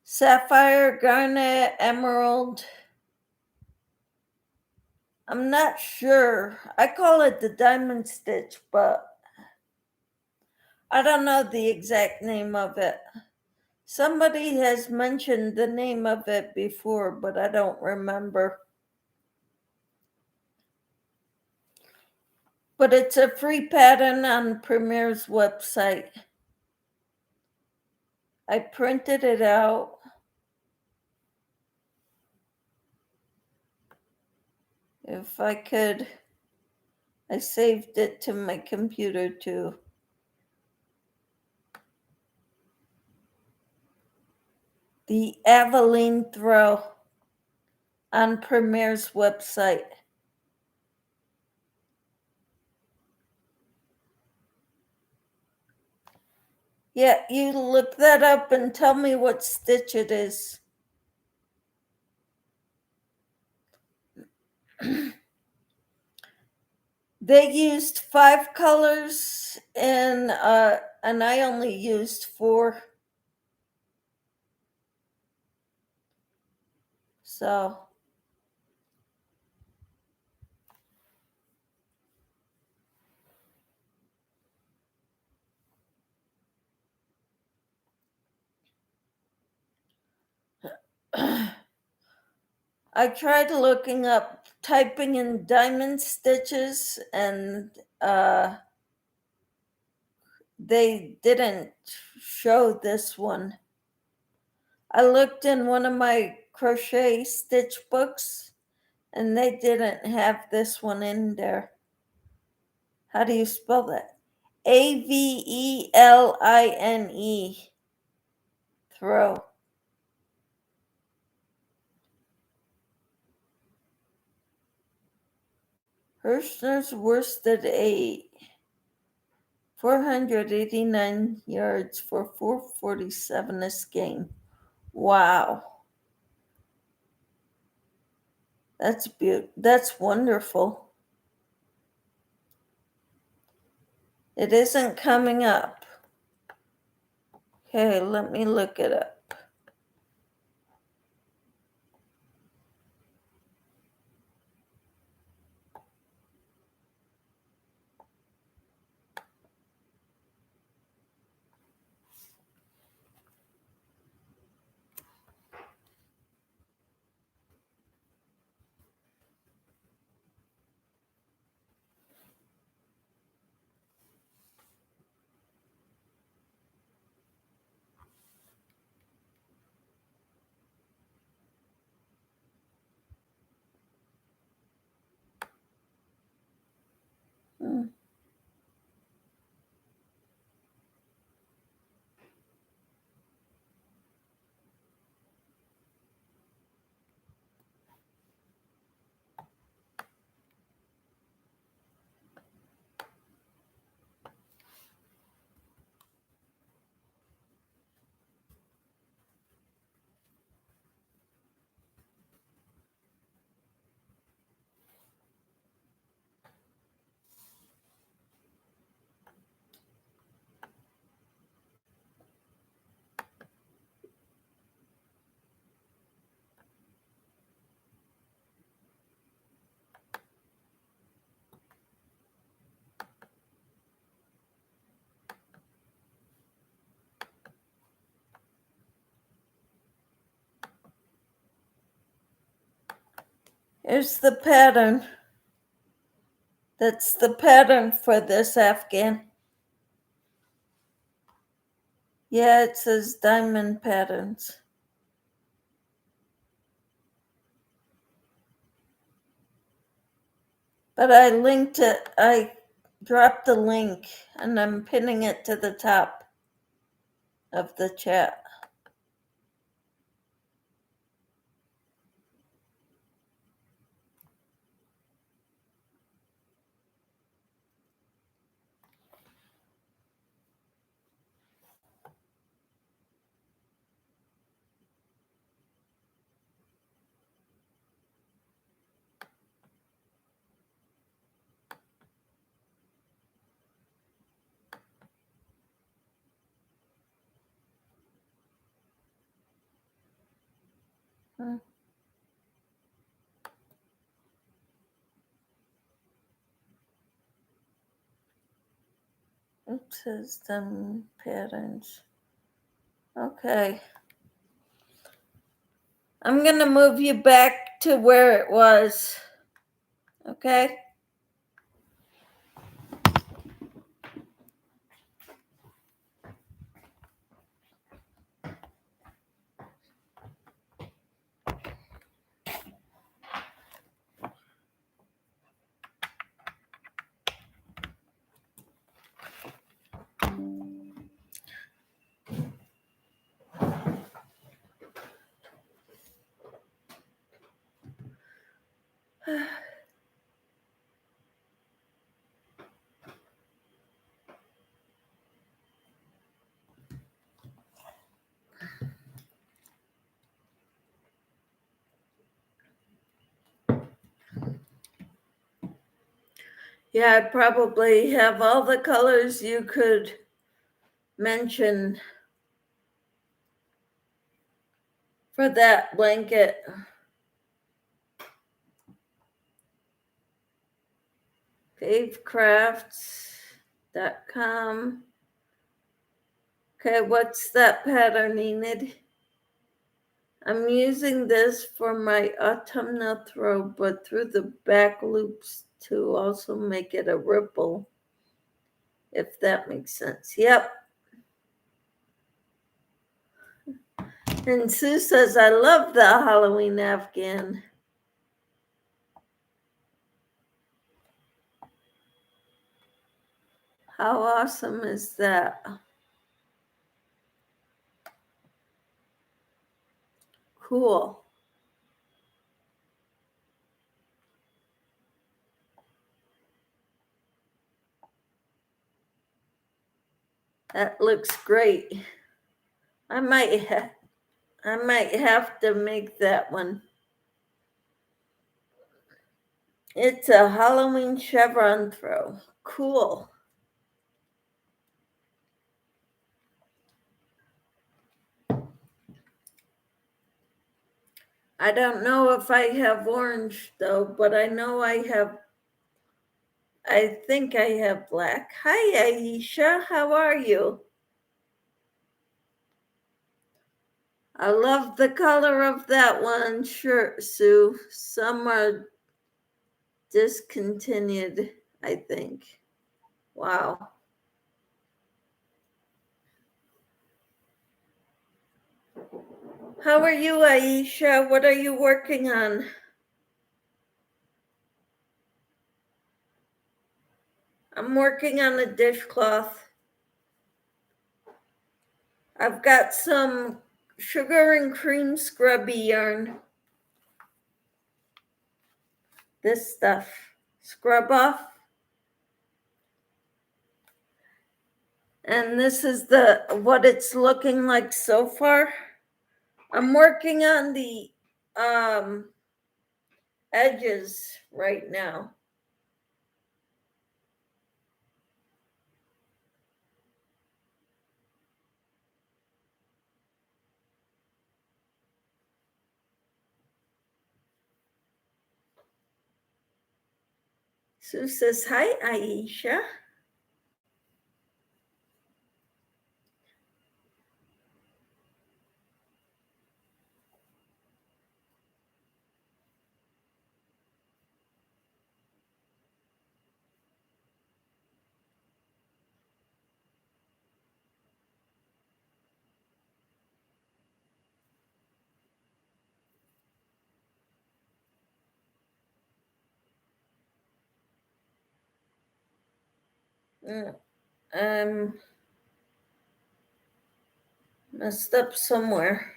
Sapphire, garnet, emerald. I'm not sure. I call it the diamond stitch, but I don't know the exact name of it. Somebody has mentioned the name of it before, but I don't remember. But it's a free pattern on Premier's website. I printed it out. If I could, I saved it to my computer too. The Aveline Throw on Premier's website. Yeah, you look that up and tell me what stitch it is. They used 5 colors and I only used 4. So I tried looking up typing in diamond stitches and they didn't show this one. I looked in one of my crochet stitch books and they didn't have this one in there. How do you spell that? Aveline. Throw. Hirschner's worsted 8. 489 yards for 447 a skein. Wow. That's beautiful. That's wonderful. It isn't coming up. Okay, let me look it up. Here's the pattern. That's the pattern for this afghan. Yeah, it says diamond patterns. But I linked it. I dropped the link and I'm pinning it to the top of the chat. It says diamond patterns. Okay. I'm going to move you back to where it was. Okay? Yeah, I probably have all the colors you could mention for that blanket. Favecrafts.com. Okay, what's that pattern, Enid? I'm using this for my autumnal throw, but through the back loops to also make it a ripple, if that makes sense. Yep. And Sue says, I love the Halloween afghan. How awesome is that? Cool. That looks great. I might have to make that one. It's a Halloween chevron throw. Cool. I don't know if I have orange though, but I know I think I have black. Hi, Aisha. How are you? I love the color of that one shirt, Sue. Some are discontinued, I think. Wow. How are you, Aisha? What are you working on? I'm working on a dishcloth. I've got some sugar and cream scrubby yarn. This stuff. Scrub off. And this is what it's looking like so far. I'm working on the edges right now. Sue says, hi, Aisha. I'm messed up somewhere.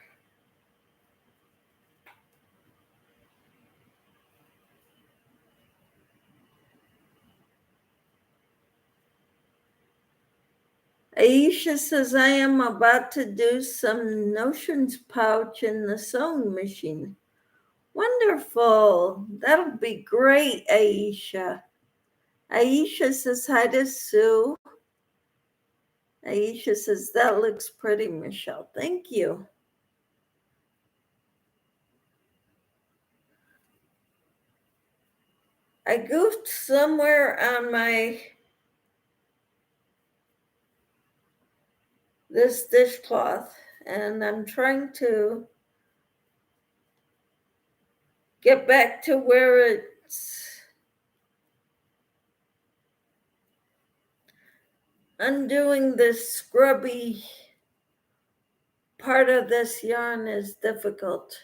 Aisha says, I am about to do some notions pouch in the sewing machine. Wonderful. That'll be great, Aisha. Aisha says, hi to Sue. Aisha says, that looks pretty, Michelle. Thank you. I goofed somewhere on this dishcloth, and I'm trying to get back to where it's undoing this scrubby part of this yarn is difficult.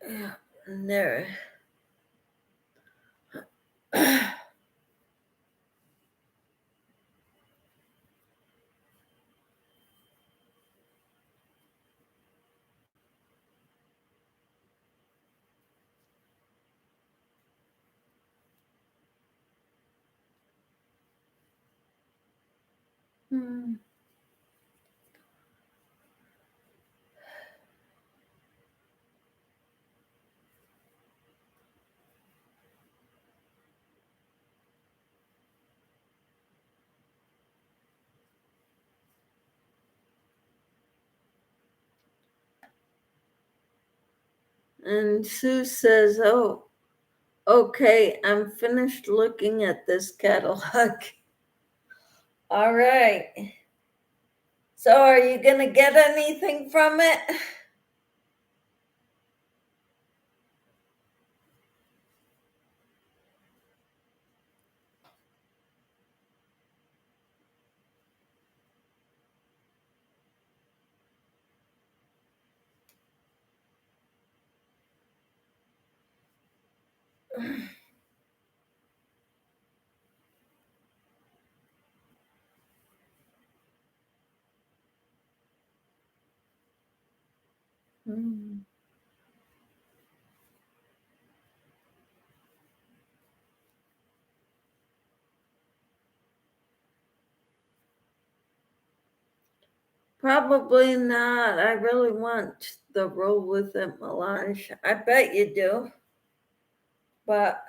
Yeah, and there. Hmm. And Sue says, oh, okay, I'm finished looking at this catalog. All right. So are you going to get anything from it? Hmm. Probably not. I really want the roll with it melange. I bet you do. But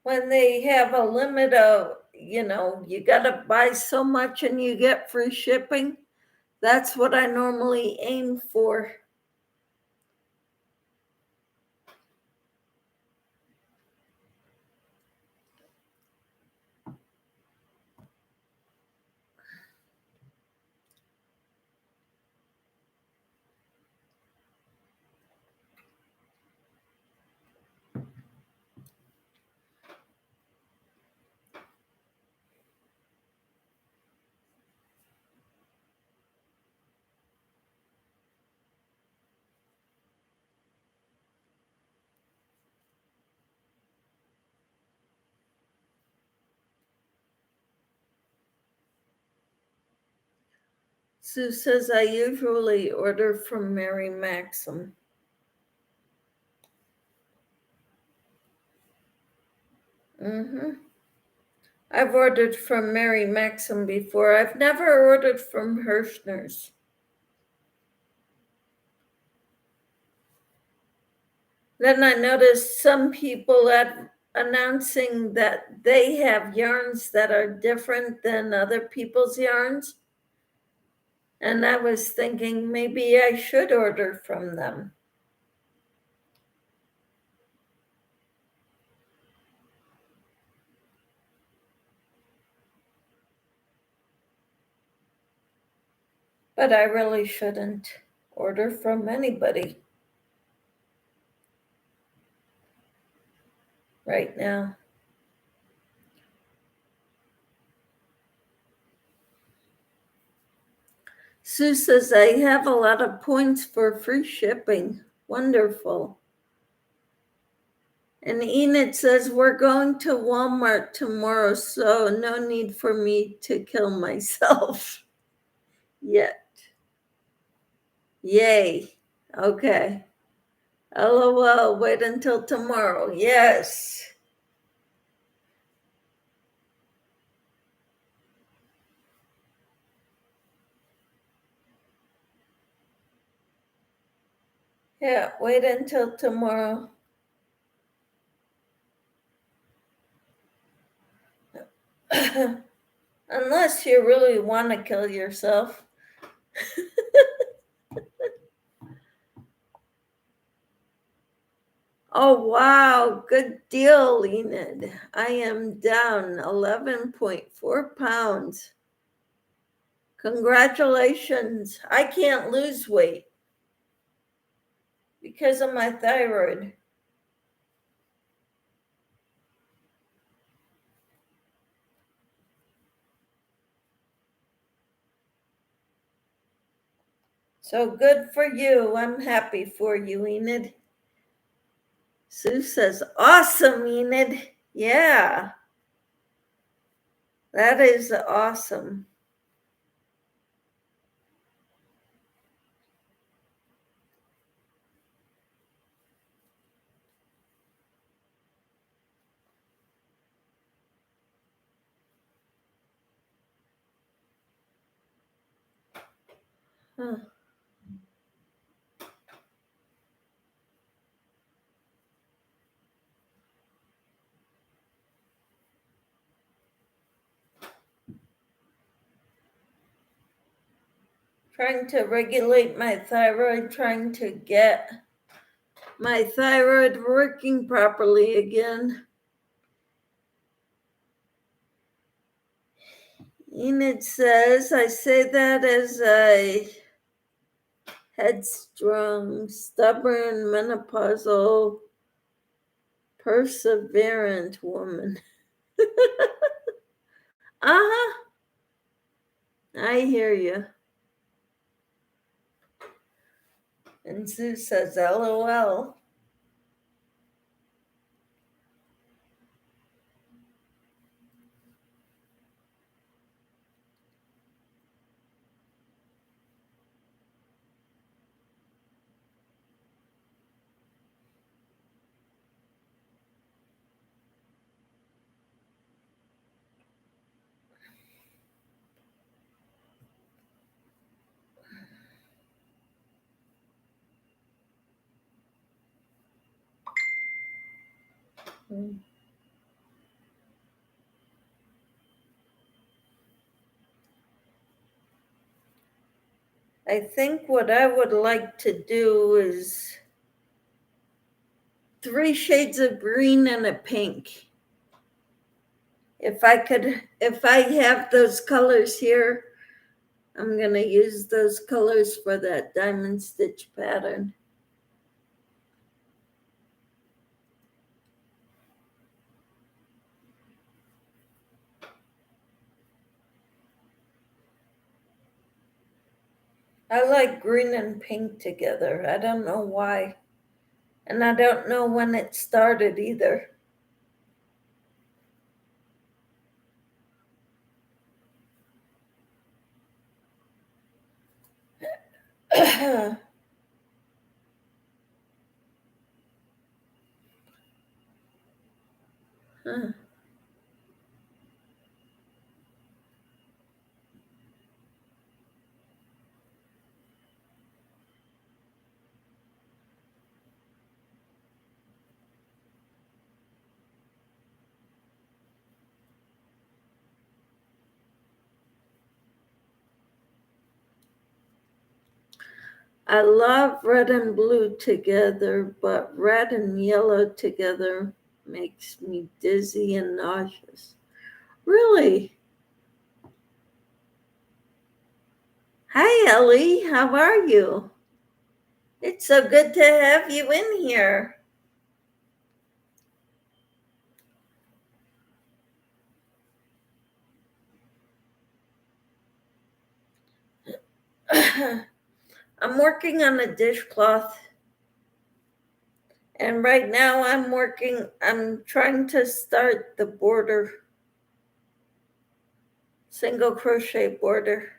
when they have a limit of, you got to buy so much and you get free shipping, that's what I normally aim for. Sue says I usually order from Mary Maxim. I've ordered from Mary Maxim before. I've never ordered from Hirschner's. Then I noticed some people announcing that they have yarns that are different than other people's yarns. And I was thinking maybe I should order from them. But I really shouldn't order from anybody right now. Sue says I have a lot of points for free shipping. Wonderful. And Enid says we're going to Walmart tomorrow, so no need for me to kill myself yet. Yay. Okay. LOL, wait until tomorrow. Yes. Yeah, wait until tomorrow. Unless you really want to kill yourself. Oh, wow. Good deal, Enid. I am down 11.4 pounds. Congratulations. I can't lose weight because of my thyroid. So good for you. I'm happy for you, Enid. Sue says, awesome, Enid. Yeah, that is awesome. Huh. trying to regulate my thyroid, trying to get my thyroid working properly again. Enid says, I say that as a headstrong, stubborn, menopausal, perseverant woman. Uh-huh. I hear you. And Sue says, LOL. I think what I would like to do is 3 shades of green and a pink. If I have those colors here, I'm going to use those colors for that diamond stitch pattern. I like green and pink together. I don't know why. And I don't know when it started either. Huh. I love red and blue together, but red and yellow together makes me dizzy and nauseous. Really? Hi, Ellie. How are you? It's so good to have you in here. I'm working on a dishcloth. And right now I'm trying to start the border, single crochet border.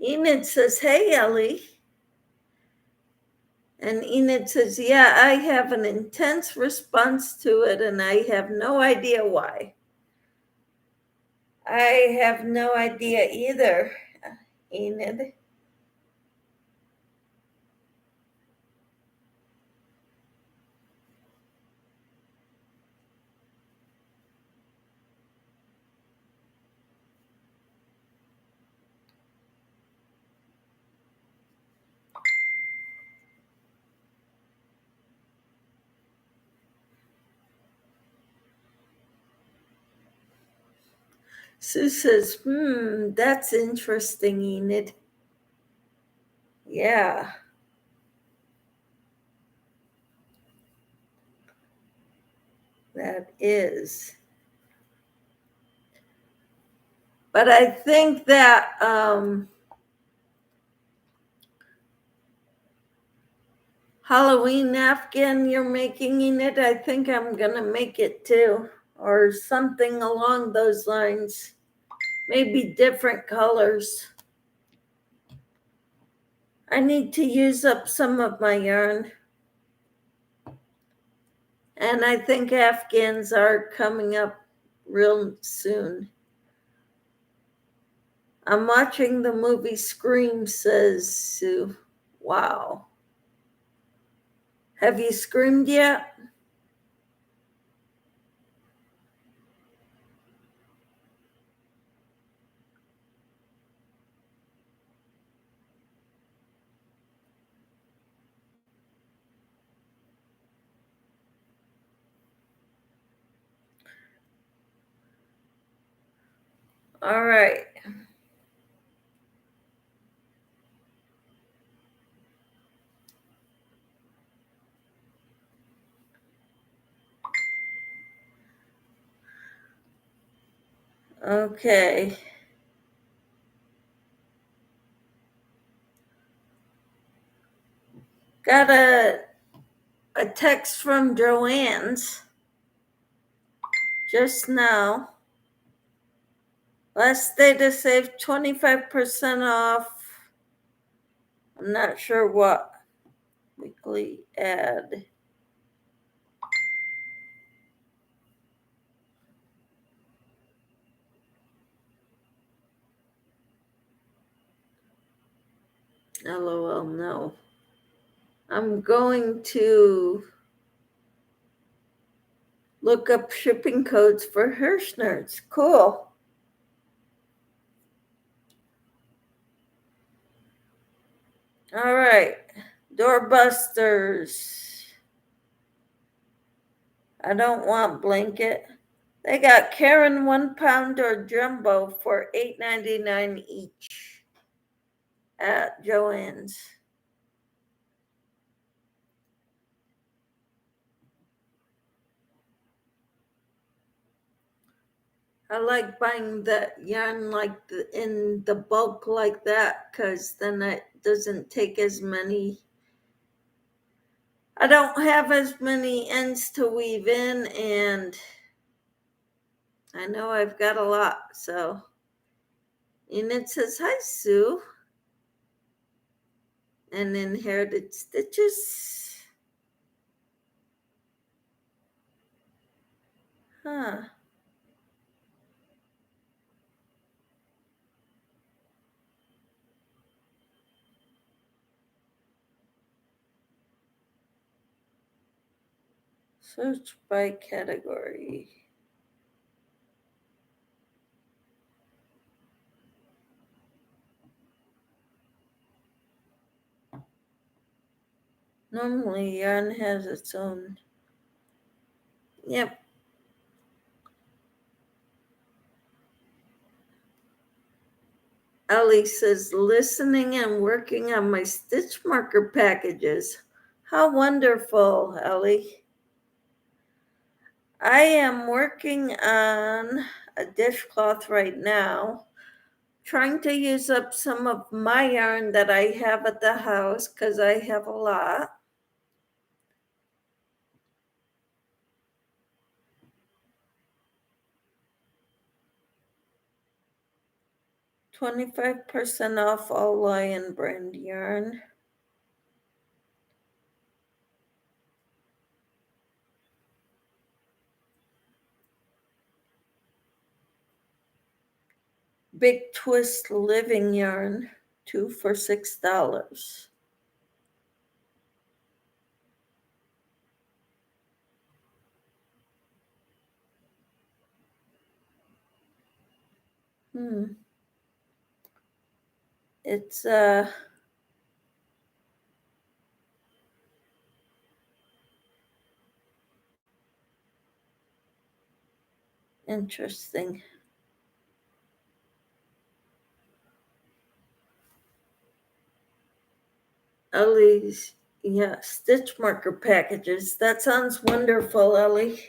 Enid says, hey, Ellie. And Enid says, yeah, I have an intense response to it and I have no idea why. I have no idea either, Enid. Sue says, that's interesting, Enid. Yeah. That is. But I think that Halloween Afghan you're making, Enid, I think I'm going to make it too, or something along those lines. Maybe different colors. I need to use up some of my yarn. And I think Afghans are coming up real soon. I'm watching the movie Scream, says Sue. Wow. Have you screamed yet? All right. Okay. Got a text from Joanne's just now. Last day to save 25% off. I'm not sure what. Weekly ad. LOL, no. I'm going to look up shipping codes for Hirsch Nerds. Cool. All right. Doorbusters. I don't want blanket. They got Karen 1 pounder jumbo for $8.99 each at Joann's. I like buying the yarn in the bulk like that because then it doesn't take as many. I don't have as many ends to weave in, and I know I've got a lot. So, and it says, "Hi, Sue," and inherited stitches. Huh. Search by category. Normally, yarn has its own. Yep. Ellie says, listening and working on my stitch marker packages. How wonderful, Ellie. I am working on a dishcloth right now, trying to use up some of my yarn that I have at the house because I have a lot. $25% off all Lion brand yarn. Big Twist living yarn, 2 for $6. It's interesting. Ellie's, yeah, stitch marker packages. That sounds wonderful, Ellie.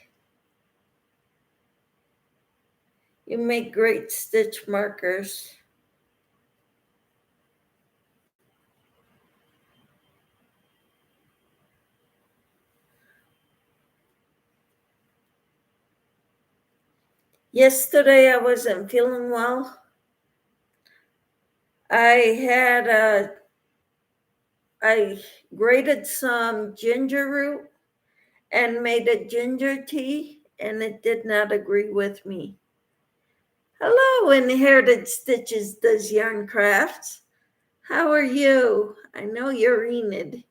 You make great stitch markers. Yesterday I wasn't feeling well. I grated some ginger root and made a ginger tea, and it did not agree with me. Hello, Inherited Stitches does yarn crafts. How are you? I know you're Enid.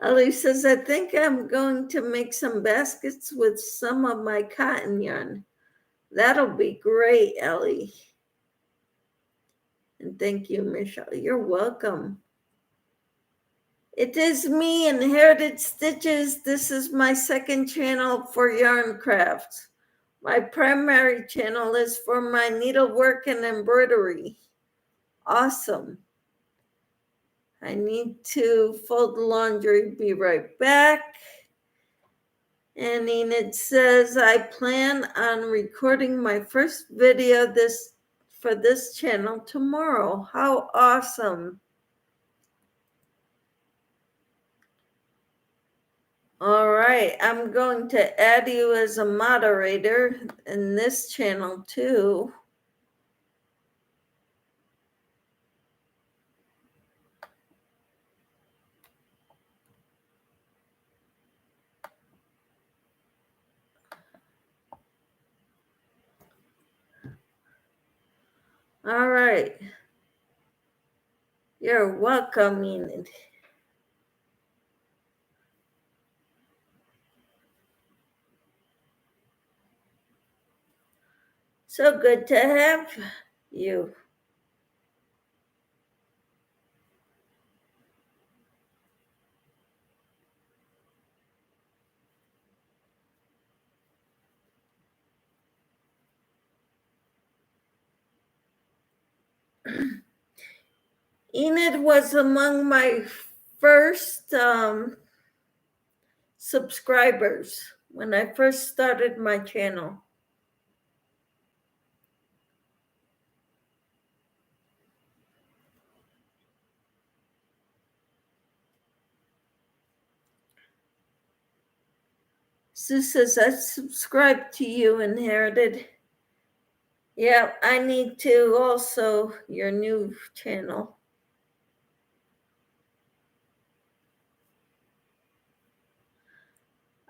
Ellie says, I think I'm going to make some baskets with some of my cotton yarn. That'll be great, Ellie. And thank you, Michelle. You're welcome. It is me, Inherited Stitches. This is my second channel for yarn crafts. My primary channel is for my needlework and embroidery. Awesome. I need to fold the laundry, be right back. And Enid says, I plan on recording my first video for this channel tomorrow. How awesome. All right, I'm going to add you as a moderator in this channel too. All right. You're welcome, Enid. So good to have you. Enid was among my first subscribers when I first started my channel. Sue says, I subscribe to you, Inherited. Yeah, I need to also, your new channel.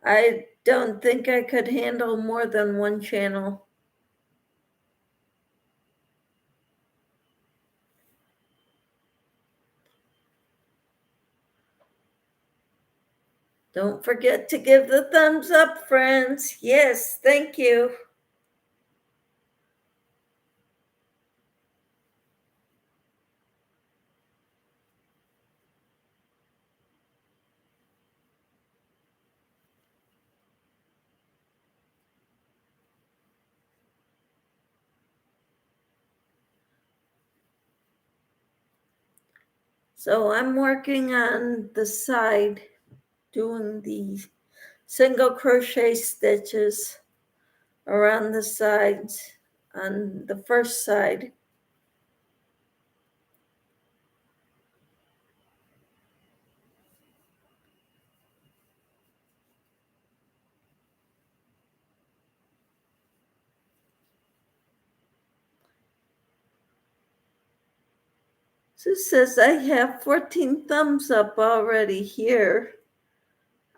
I don't think I could handle more than one channel. Don't forget to give the thumbs up, friends. Yes, thank you. So I'm working on the side, doing the single crochet stitches around the sides on the first side. Sue says I have 14 thumbs up already here.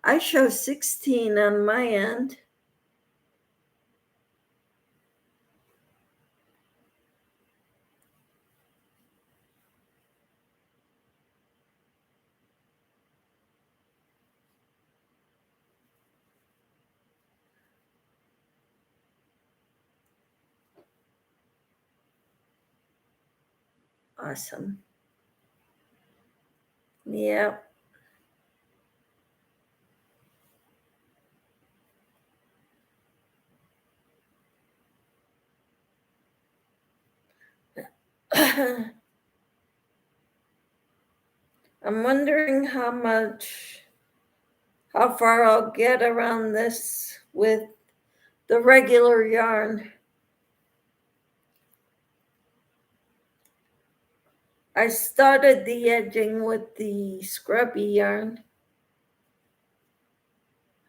I show 16 on my end. Awesome. Yeah. I'm wondering how far I'll get around this with the regular yarn. I started the edging with the scrubby yarn.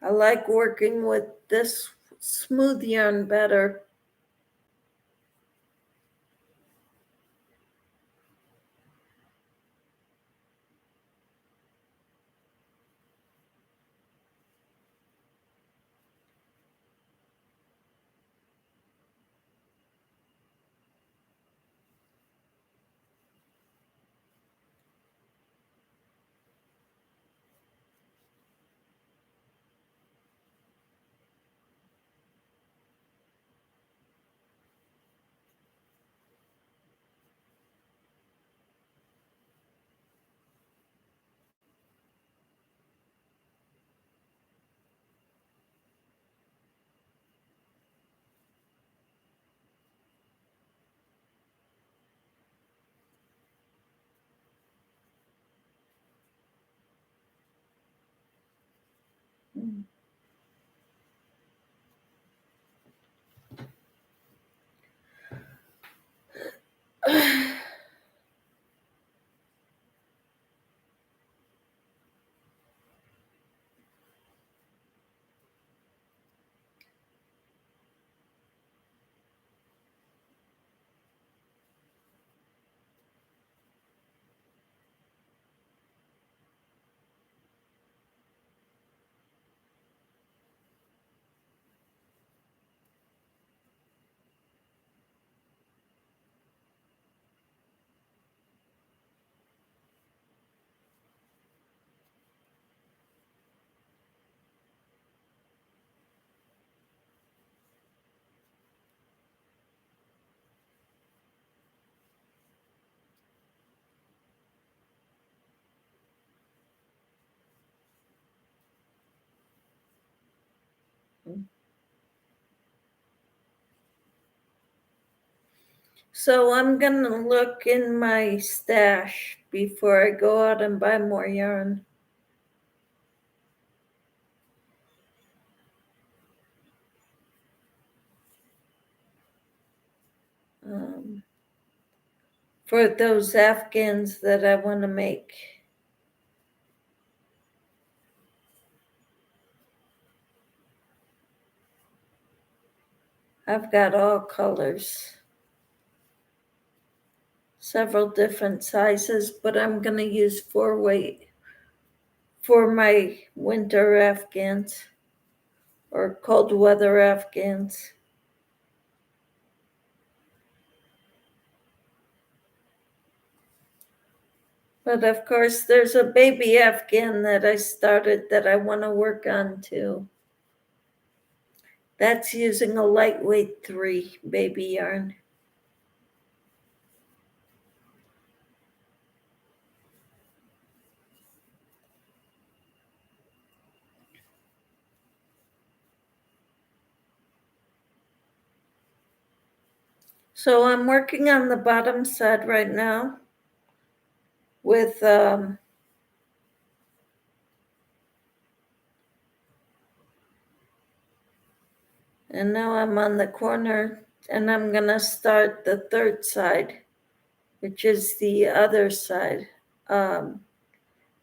I like working with this smooth yarn better. So I'm gonna look in my stash before I go out and buy more yarn. Um, for those Afghans that I want to make. I've got all colors, several different sizes, but I'm going to use 4-weight for my winter Afghans or cold weather Afghans. But of course, there's a baby Afghan that I started that I want to work on too. That's using a lightweight 3 baby yarn. So I'm working on the bottom side right now with and now I'm on the corner and I'm gonna start the third side, which is the other side,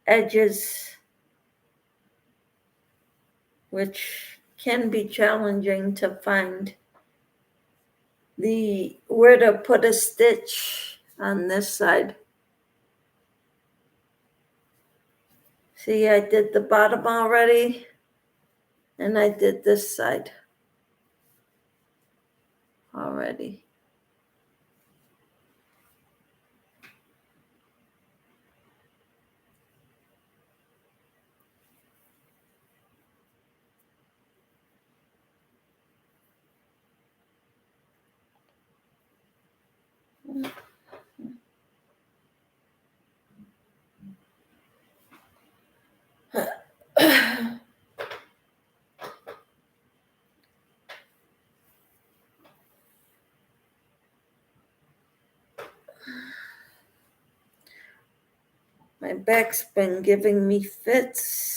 edges, which can be challenging to find the where to put a stitch on this side. See, I did the bottom already, and I did this side already. My back's been giving me fits.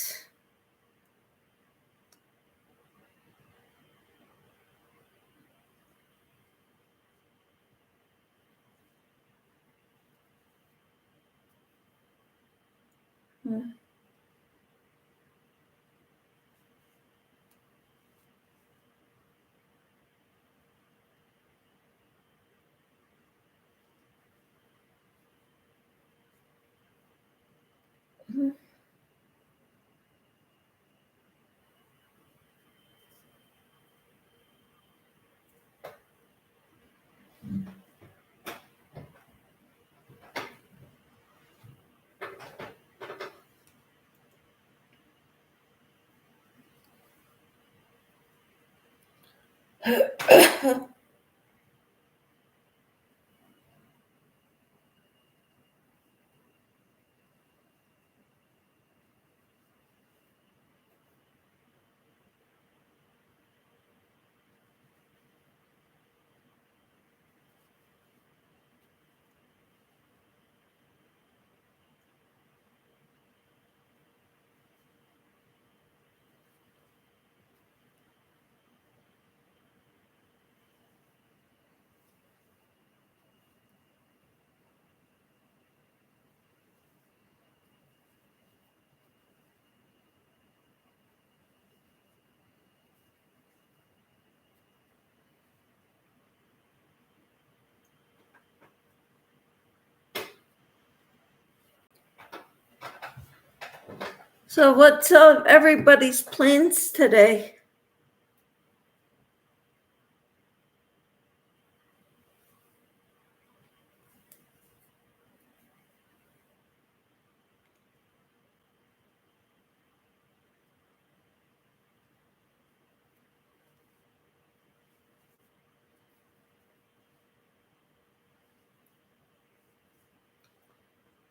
So what's up everybody's plans today?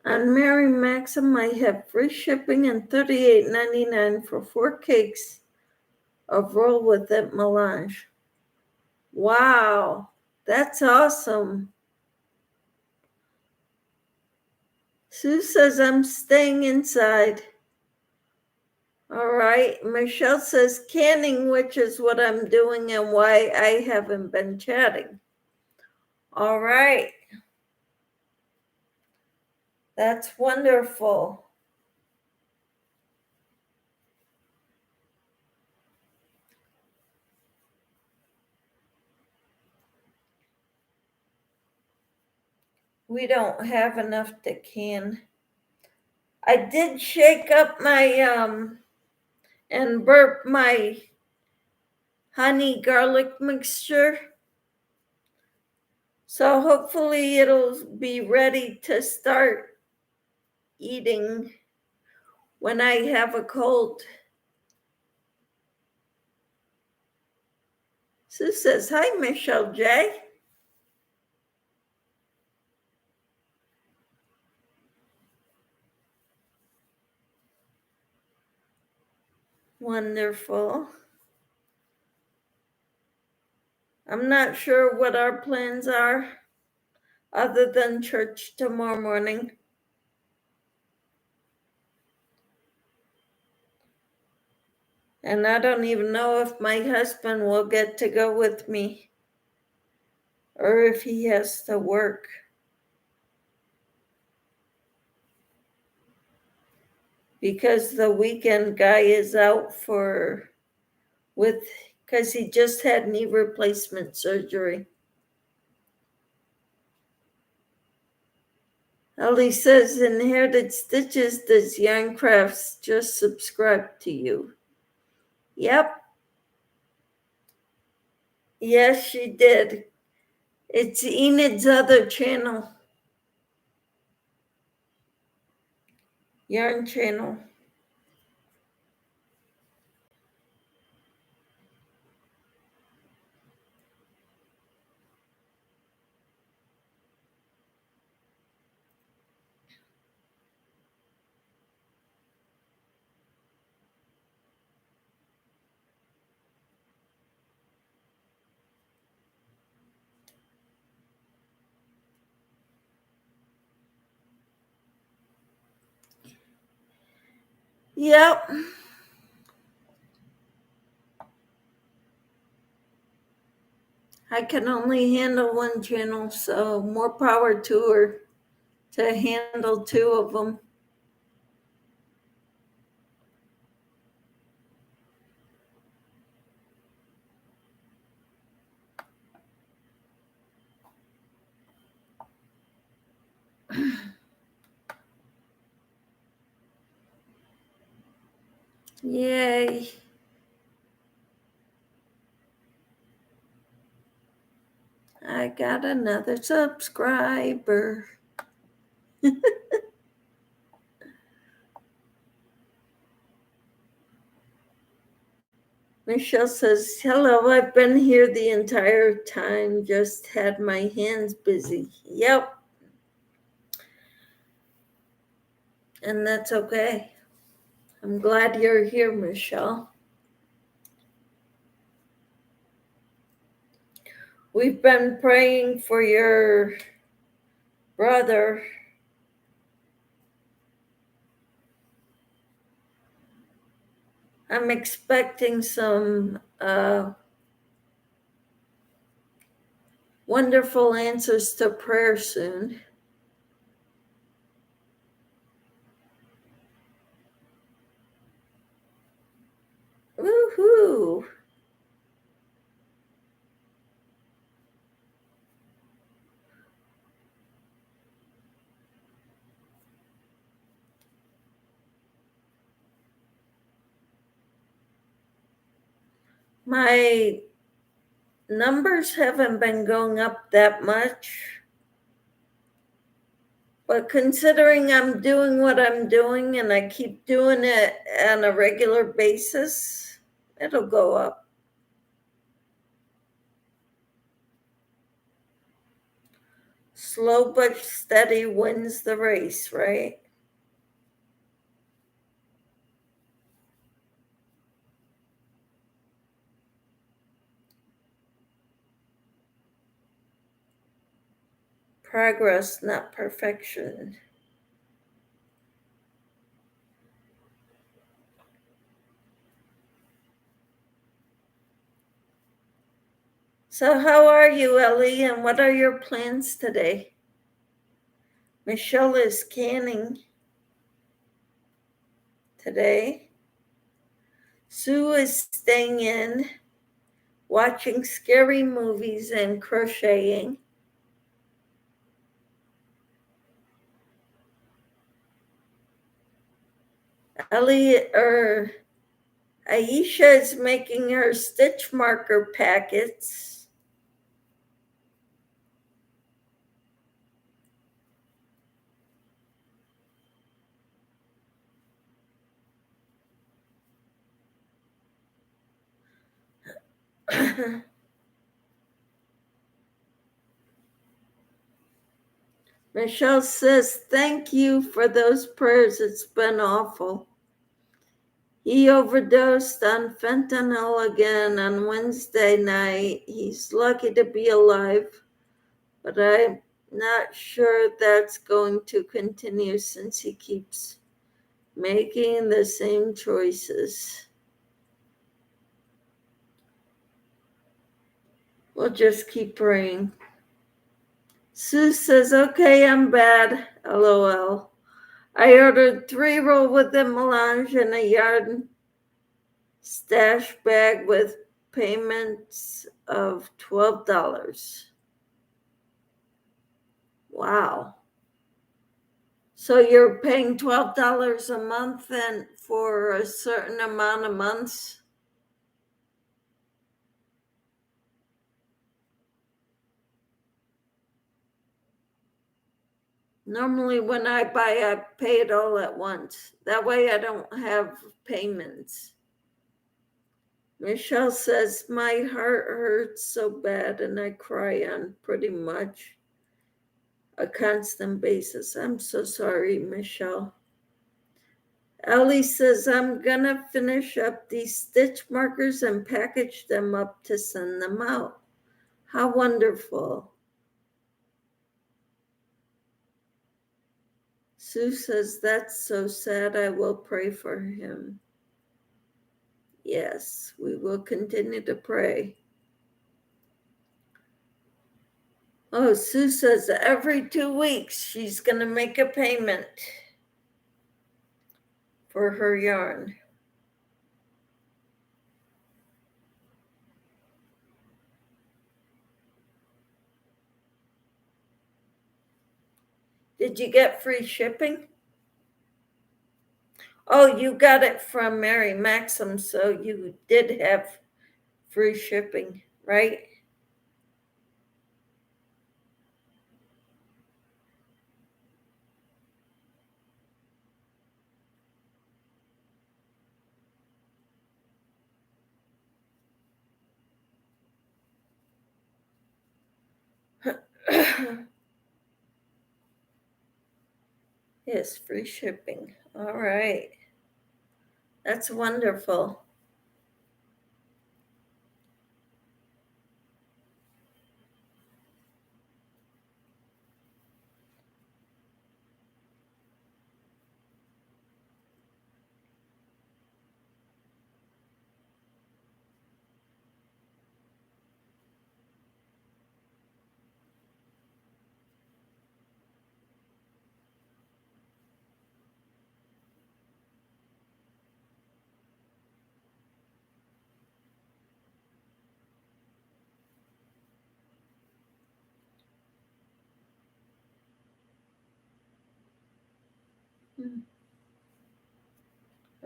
On Mary Maxim, I have free shipping and $38.99 for 4 cakes of roll with it melange. Wow, that's awesome. Sue says I'm staying inside. All right. Michelle says canning, which is what I'm doing and why I haven't been chatting. All right. That's wonderful. We don't have enough to can. I did shake up my and burp my honey garlic mixture. So hopefully it'll be ready to start eating when I have a cold. Sue says, hi, Michelle J. Wonderful. I'm not sure what our plans are other than church tomorrow morning. And I don't even know if my husband will get to go with me or if he has to work. Because the weekend guy is out because he just had knee replacement surgery. Ellie says, Inherited Stitches, does Yarn Crafts just subscribe to you? Yep. Yes, she did. It's Enid's other channel. Yarn channel. Yep. I can only handle one channel, so more power to her to handle 2 of them. Yay. I got another subscriber. Michelle says, hello, I've been here the entire time, just had my hands busy. Yep. And that's okay. I'm glad you're here, Michelle. We've been praying for your brother. I'm expecting some wonderful answers to prayer soon. Woohoo! My numbers haven't been going up that much, but considering I'm doing what I'm doing and I keep doing it on a regular basis, it'll go up. Slow but steady wins the race, right? Progress, not perfection. So, how are you, Ellie, and what are your plans today? Michelle is canning today. Sue is staying in, watching scary movies and crocheting. Aisha is making her stitch marker packets. Michelle says, "Thank you for those prayers. It's been awful." He overdosed on fentanyl again on Wednesday night. He's lucky to be alive, but I'm not sure that's going to continue since he keeps making the same choices. We'll just keep praying. Sue says, "Okay, I'm bad. LOL. I ordered 3 roll with the melange and a yarn stash bag with payments of $12. Wow. So you're paying $12 a month and for a certain amount of months? Normally when I buy, I pay it all at once. That way I don't have payments. Michelle says, "My heart hurts so bad and I cry on pretty much a constant basis." I'm so sorry, Michelle. Ellie says, "I'm gonna finish up these stitch markers and package them up to send them out." How wonderful. Sue says, "That's so sad. I will pray for him." Yes, we will continue to pray. Oh, Sue says every 2 weeks she's going to make a payment for her yarn. Did you get free shipping? Oh, you got it from Mary Maxim, so you did have free shipping, right? Yes, free shipping. All right. That's wonderful.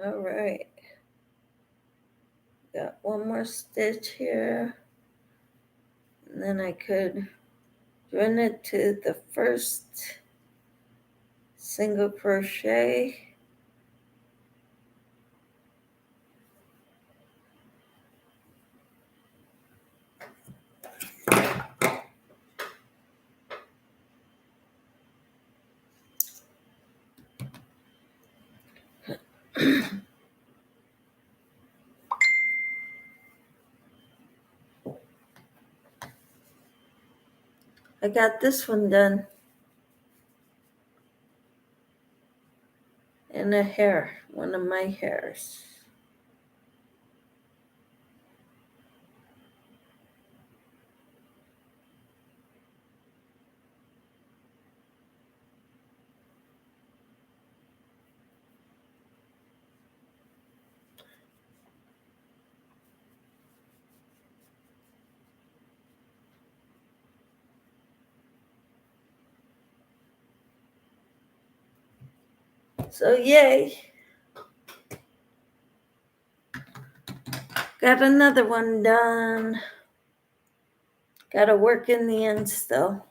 All right. got one more stitch here, and then I could join it to the first single crochet. I got this one done. And a hair, one of my hairs. So yay. Got another one done. Got to work in the ends though.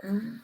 Mm-hmm.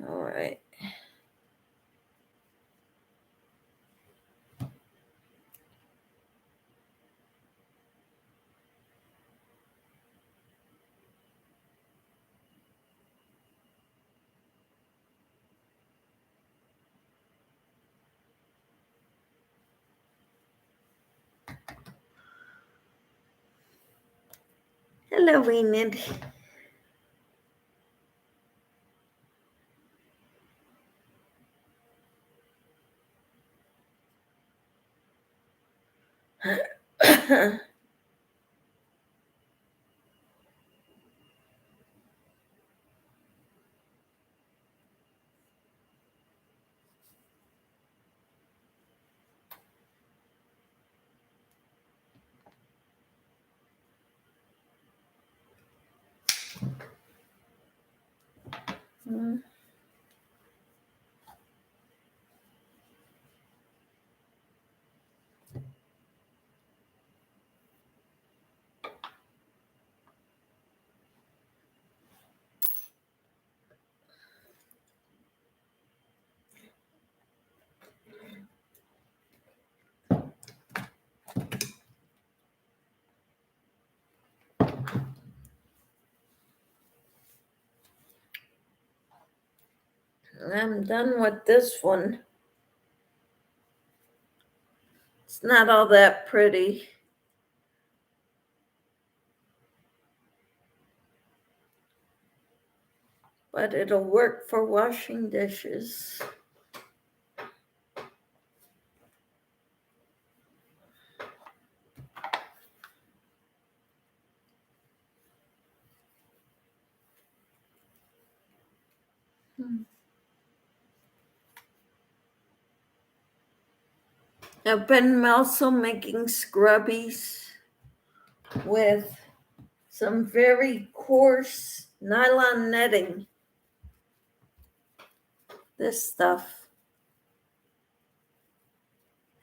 All right. Hello, Enid. I'm done with this one. It's not all that pretty, but it'll work for washing dishes. I've been also making scrubbies with some very coarse nylon netting. This stuff.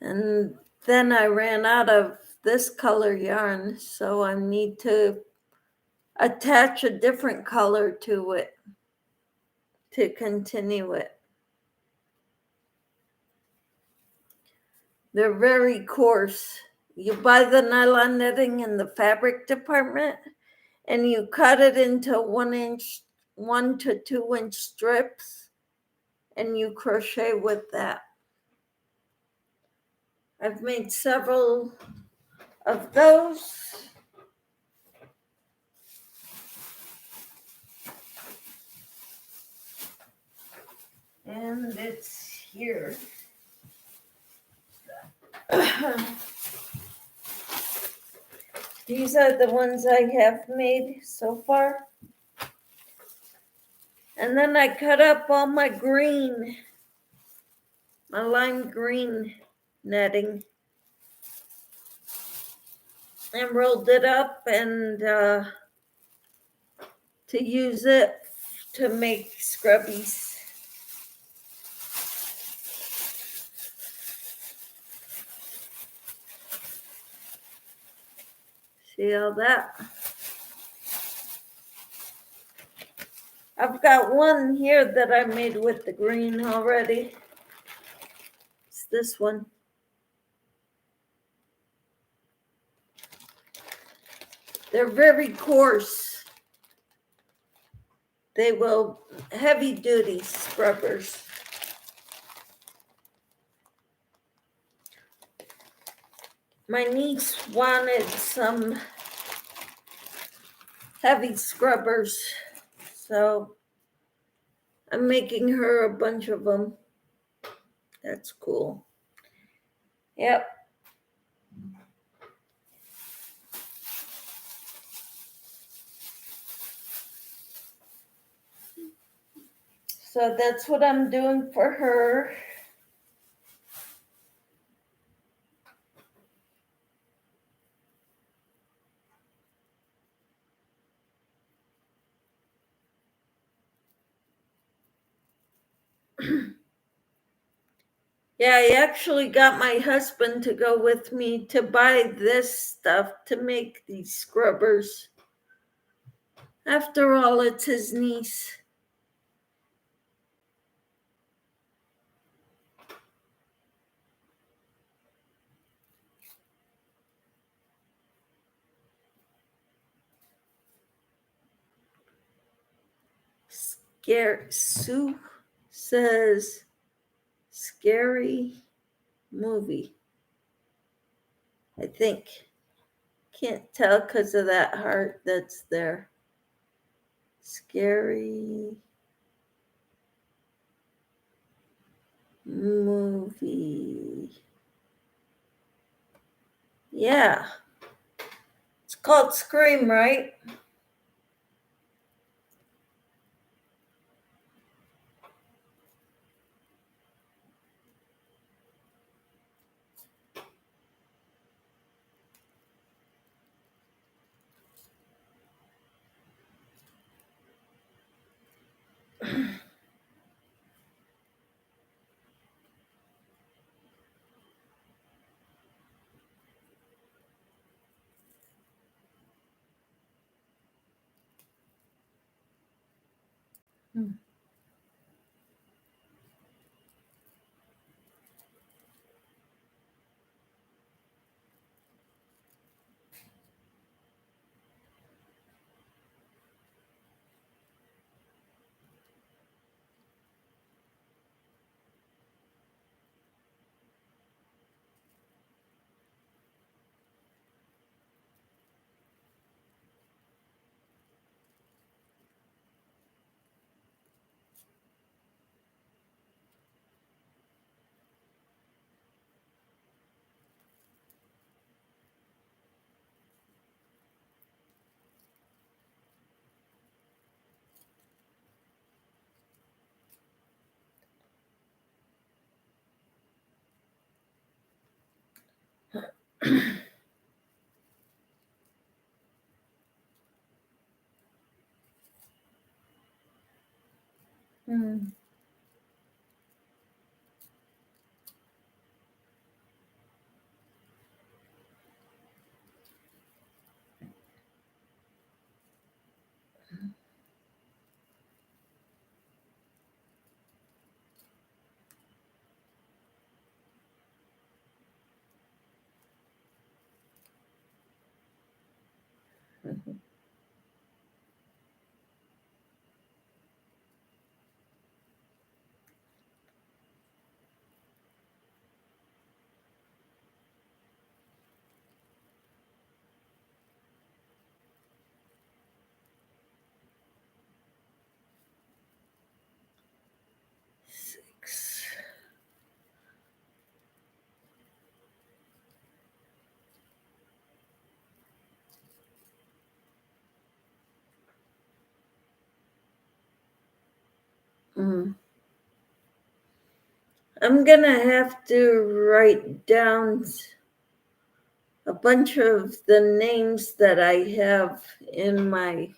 And then I ran out of this color yarn, so I need to attach a different color to it to continue it. They're very coarse. You buy the nylon netting in the fabric department and you cut it into 1 to 2 inch strips, and you crochet with that. I've made several of those. And it's here. These are the ones I have made so far. And then I cut up all my green, my lime green netting, and rolled it up and to use it to make scrubbies. See all that? I've got one here that I made with the green already. It's this one. They're very coarse. They will heavy duty scrubbers. My niece wanted some heavy scrubbers, so I'm making her a bunch of them. That's cool. Yep. So that's what I'm doing for her. Yeah, I actually got my husband to go with me to buy this stuff to make these scrubbers. After all, it's his niece. Sue says scary movie. I think. Can't tell because of that heart that's there. Scary movie. Yeah. It's called Scream, right? Hmm. Six. Hmm. I'm gonna have to write down a bunch of the names that I have in my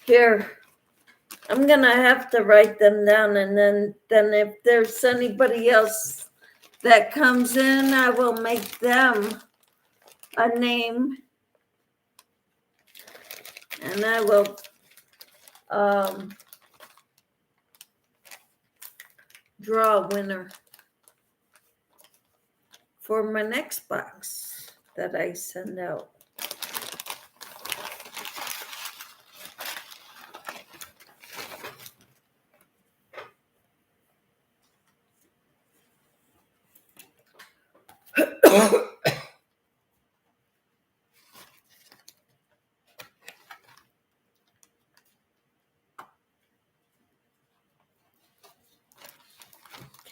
here. I'm gonna have to write them down, and then if there's anybody else that comes in, I will make them a name, and I will draw a winner for my next box that I send out.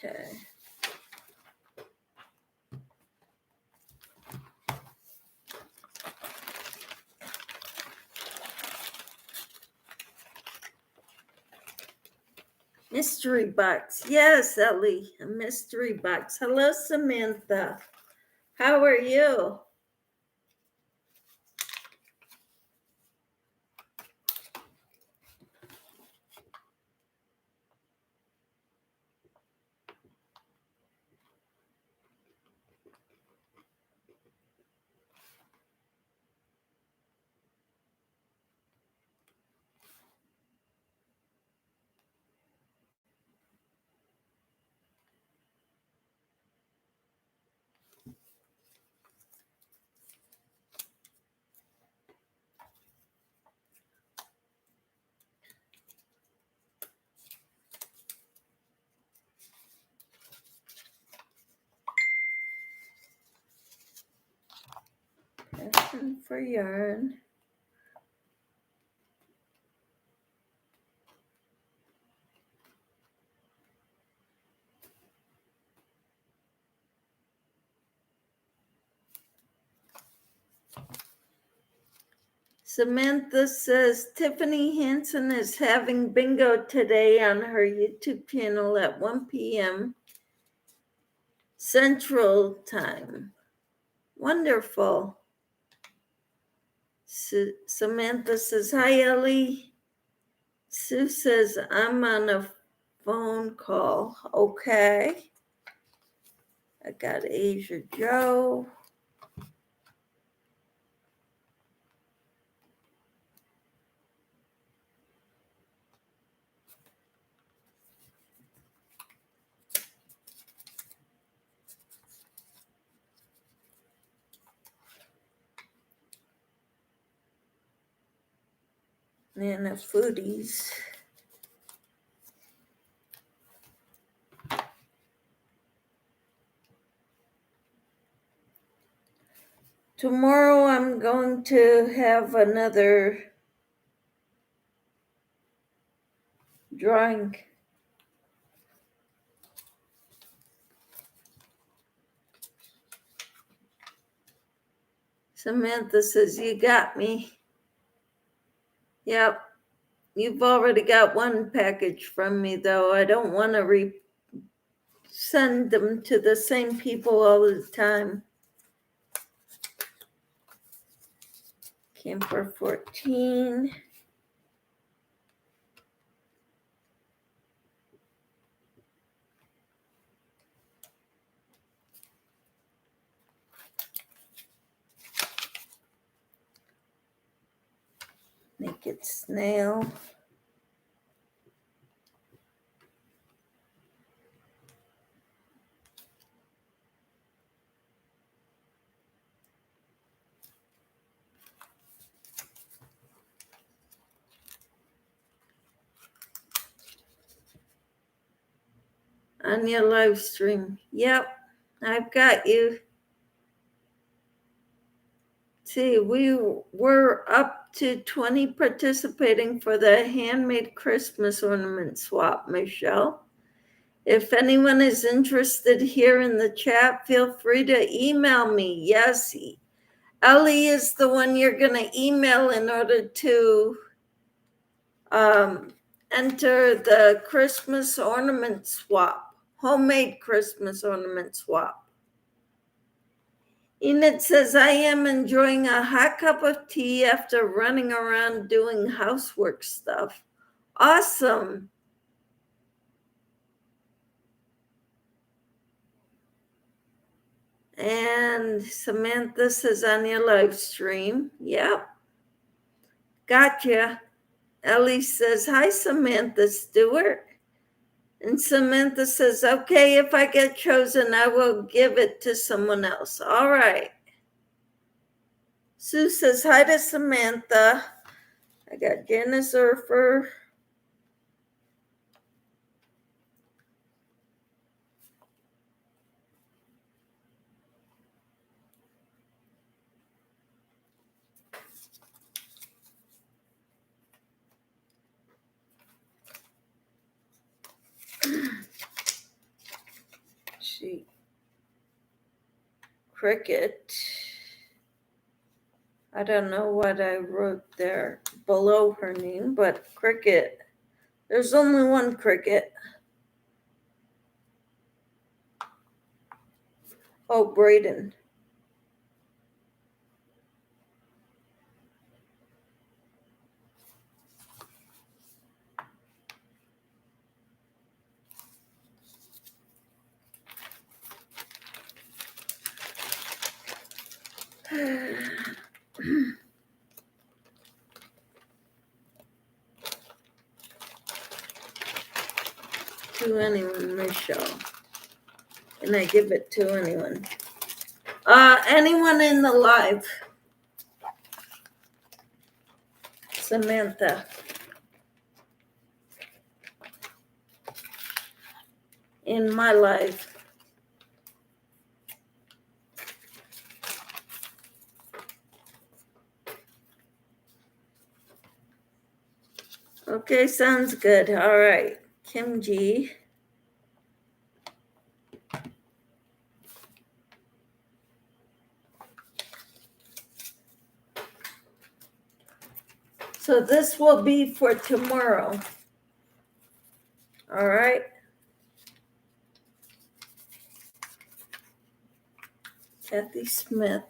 Okay. Mystery box. Yes, Ellie, a mystery box. Hello, Samantha. How are you? Passion for yarn. Samantha says Tiffany Hansen is having bingo today on her YouTube channel at 1 p.m. Central Time. Wonderful. Samantha says, hi, Ellie. Sue says, I'm on a phone call. Okay. I got Asia Joe. Nana Foodies. Tomorrow I'm going to have another drawing. Samantha says, you got me. Yep. You've already got one package from me, though. I don't want to send them to the same people all the time. Camper 14. Naked Snail. On your live stream. Yep, I've got you. See, we were up to 20 participating for the handmade Christmas ornament swap, Michelle. If anyone is interested here in the chat, feel free to email me. Yes, Ellie is the one you're going to email in order to enter the Christmas ornament swap, homemade Christmas ornament swap. Enid says, I am enjoying a hot cup of tea after running around doing housework stuff. Awesome. And Samantha says, on your live stream. Yep. Gotcha. Ellie says, hi, Samantha Stewart. And Samantha says, okay, if I get chosen, I will give it to someone else. All right. Sue says, hi to Samantha. I got Janice Urfer. Cricket. I don't know what I wrote there below her name, but Cricket. There's only one Cricket. Oh, Braden. To anyone, Michelle. And I give it to anyone. Anyone in the live. Samantha. In my life. Okay, sounds good. All right. Kim G. So this will be for tomorrow. All right. Kathy Smith.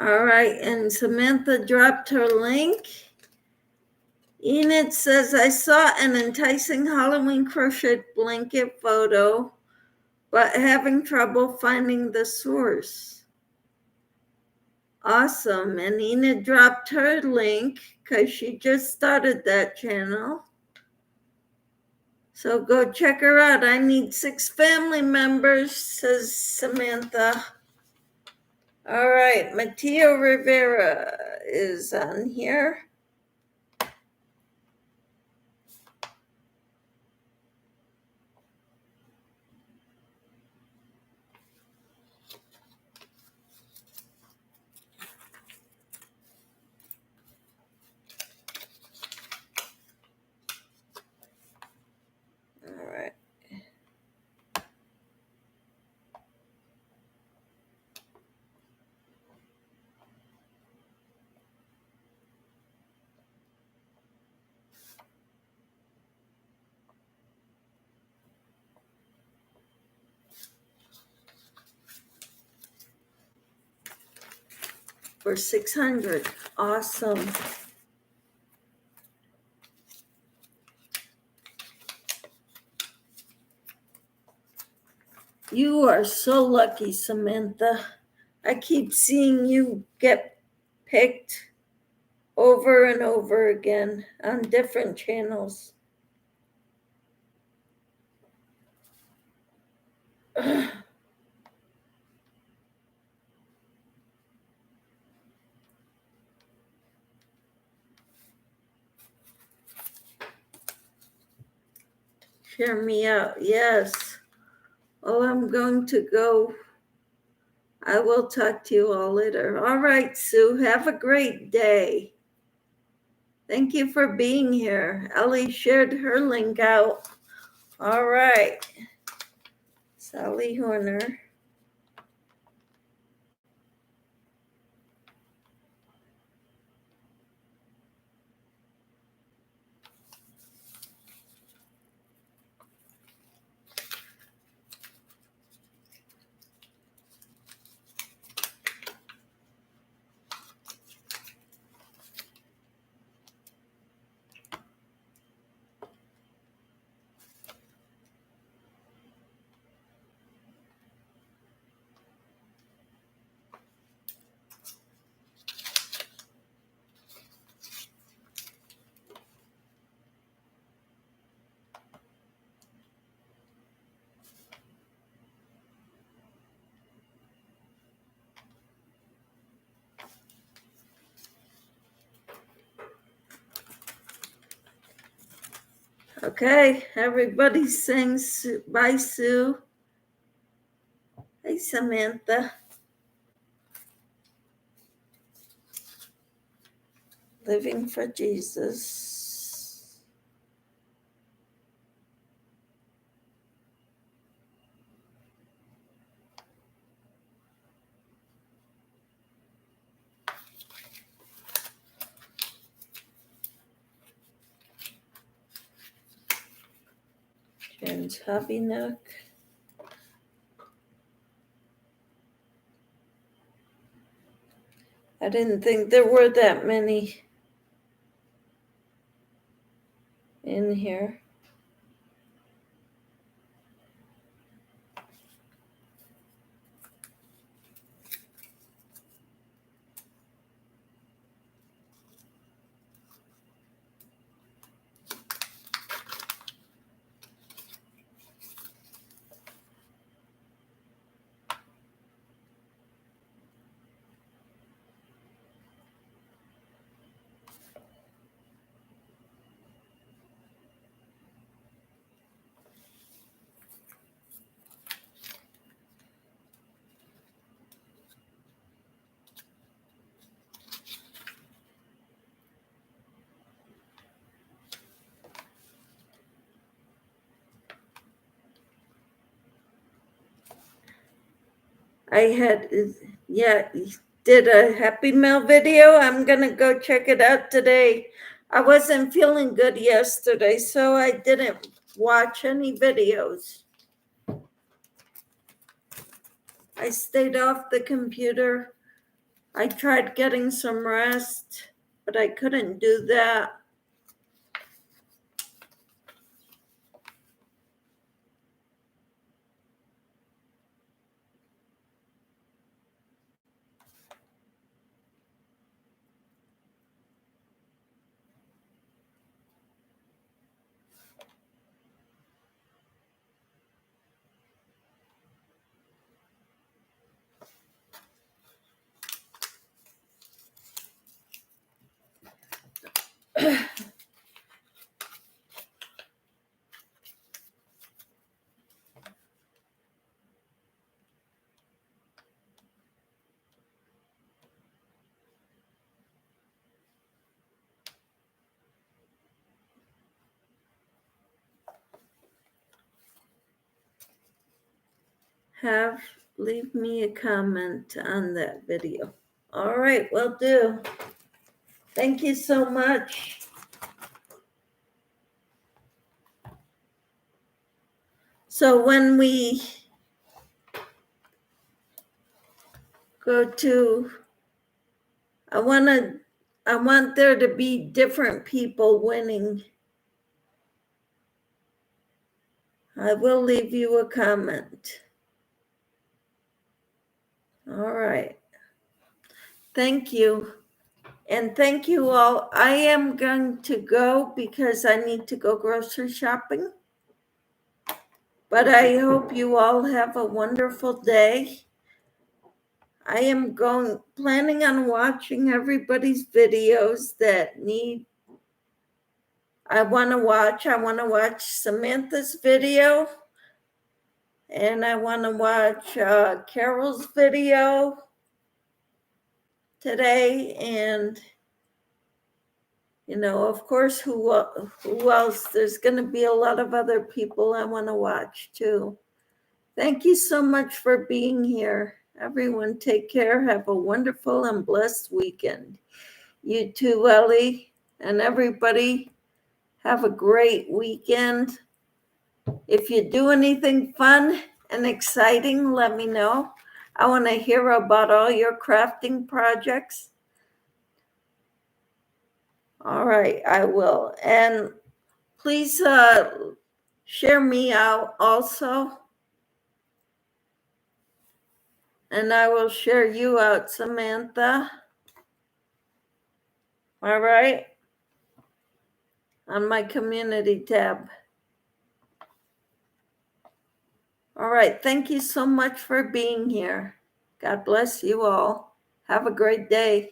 All right, and Samantha dropped her link. Enid says, I saw an enticing Halloween crochet blanket photo, but having trouble finding the source. Awesome. And Enid dropped her link because she just started that channel. So go check her out. I need 6 family members, says Samantha. All right, Mateo Rivera is on here. for 600. Awesome. You are so lucky, Samantha. I keep seeing you get picked over and over again on different channels. Share me out. Yes. Oh, I'm going to go. I will talk to you all later. All right, Sue. Have a great day. Thank you for being here. Ellie shared her link out. All right. Sally Horner. Okay, everybody sings bye, Sue. Hey, Samantha. Living for Jesus. James Hobby Nook. I didn't think there were that many in here. Did a Happy Meal video. I'm going to go check it out today. I wasn't feeling good yesterday, so I didn't watch any videos. I stayed off the computer. I tried getting some rest, but I couldn't do that. Leave me a comment on that video. All right, will do. Thank you so much. So when we go to I want there to be different people winning. I will leave you a comment. All right. Thank you. And thank you all. I am going to go because I need to go grocery shopping. But I hope you all have a wonderful day. I am planning on watching everybody's videos that I want to watch. I want to watch Samantha's video, and I want to watch Carol's video today, and of course, who else? There's going to be a lot of other people I want to watch too. Thank you so much for being here. Everyone, take care. Have a wonderful and blessed weekend. You too, Ellie, and everybody, have a great weekend. If you do anything fun and exciting, let me know. I want to hear about all your crafting projects. All right, I will. And please share me out also. And I will share you out, Samantha. All right. On my community tab. All right. Thank you so much for being here. God bless you all. Have a great day.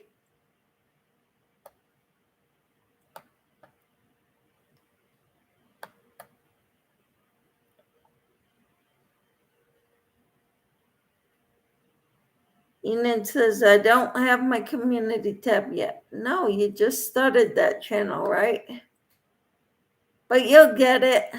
Enid says, I don't have my community tab yet. No, you just started that channel, right? But you'll get it.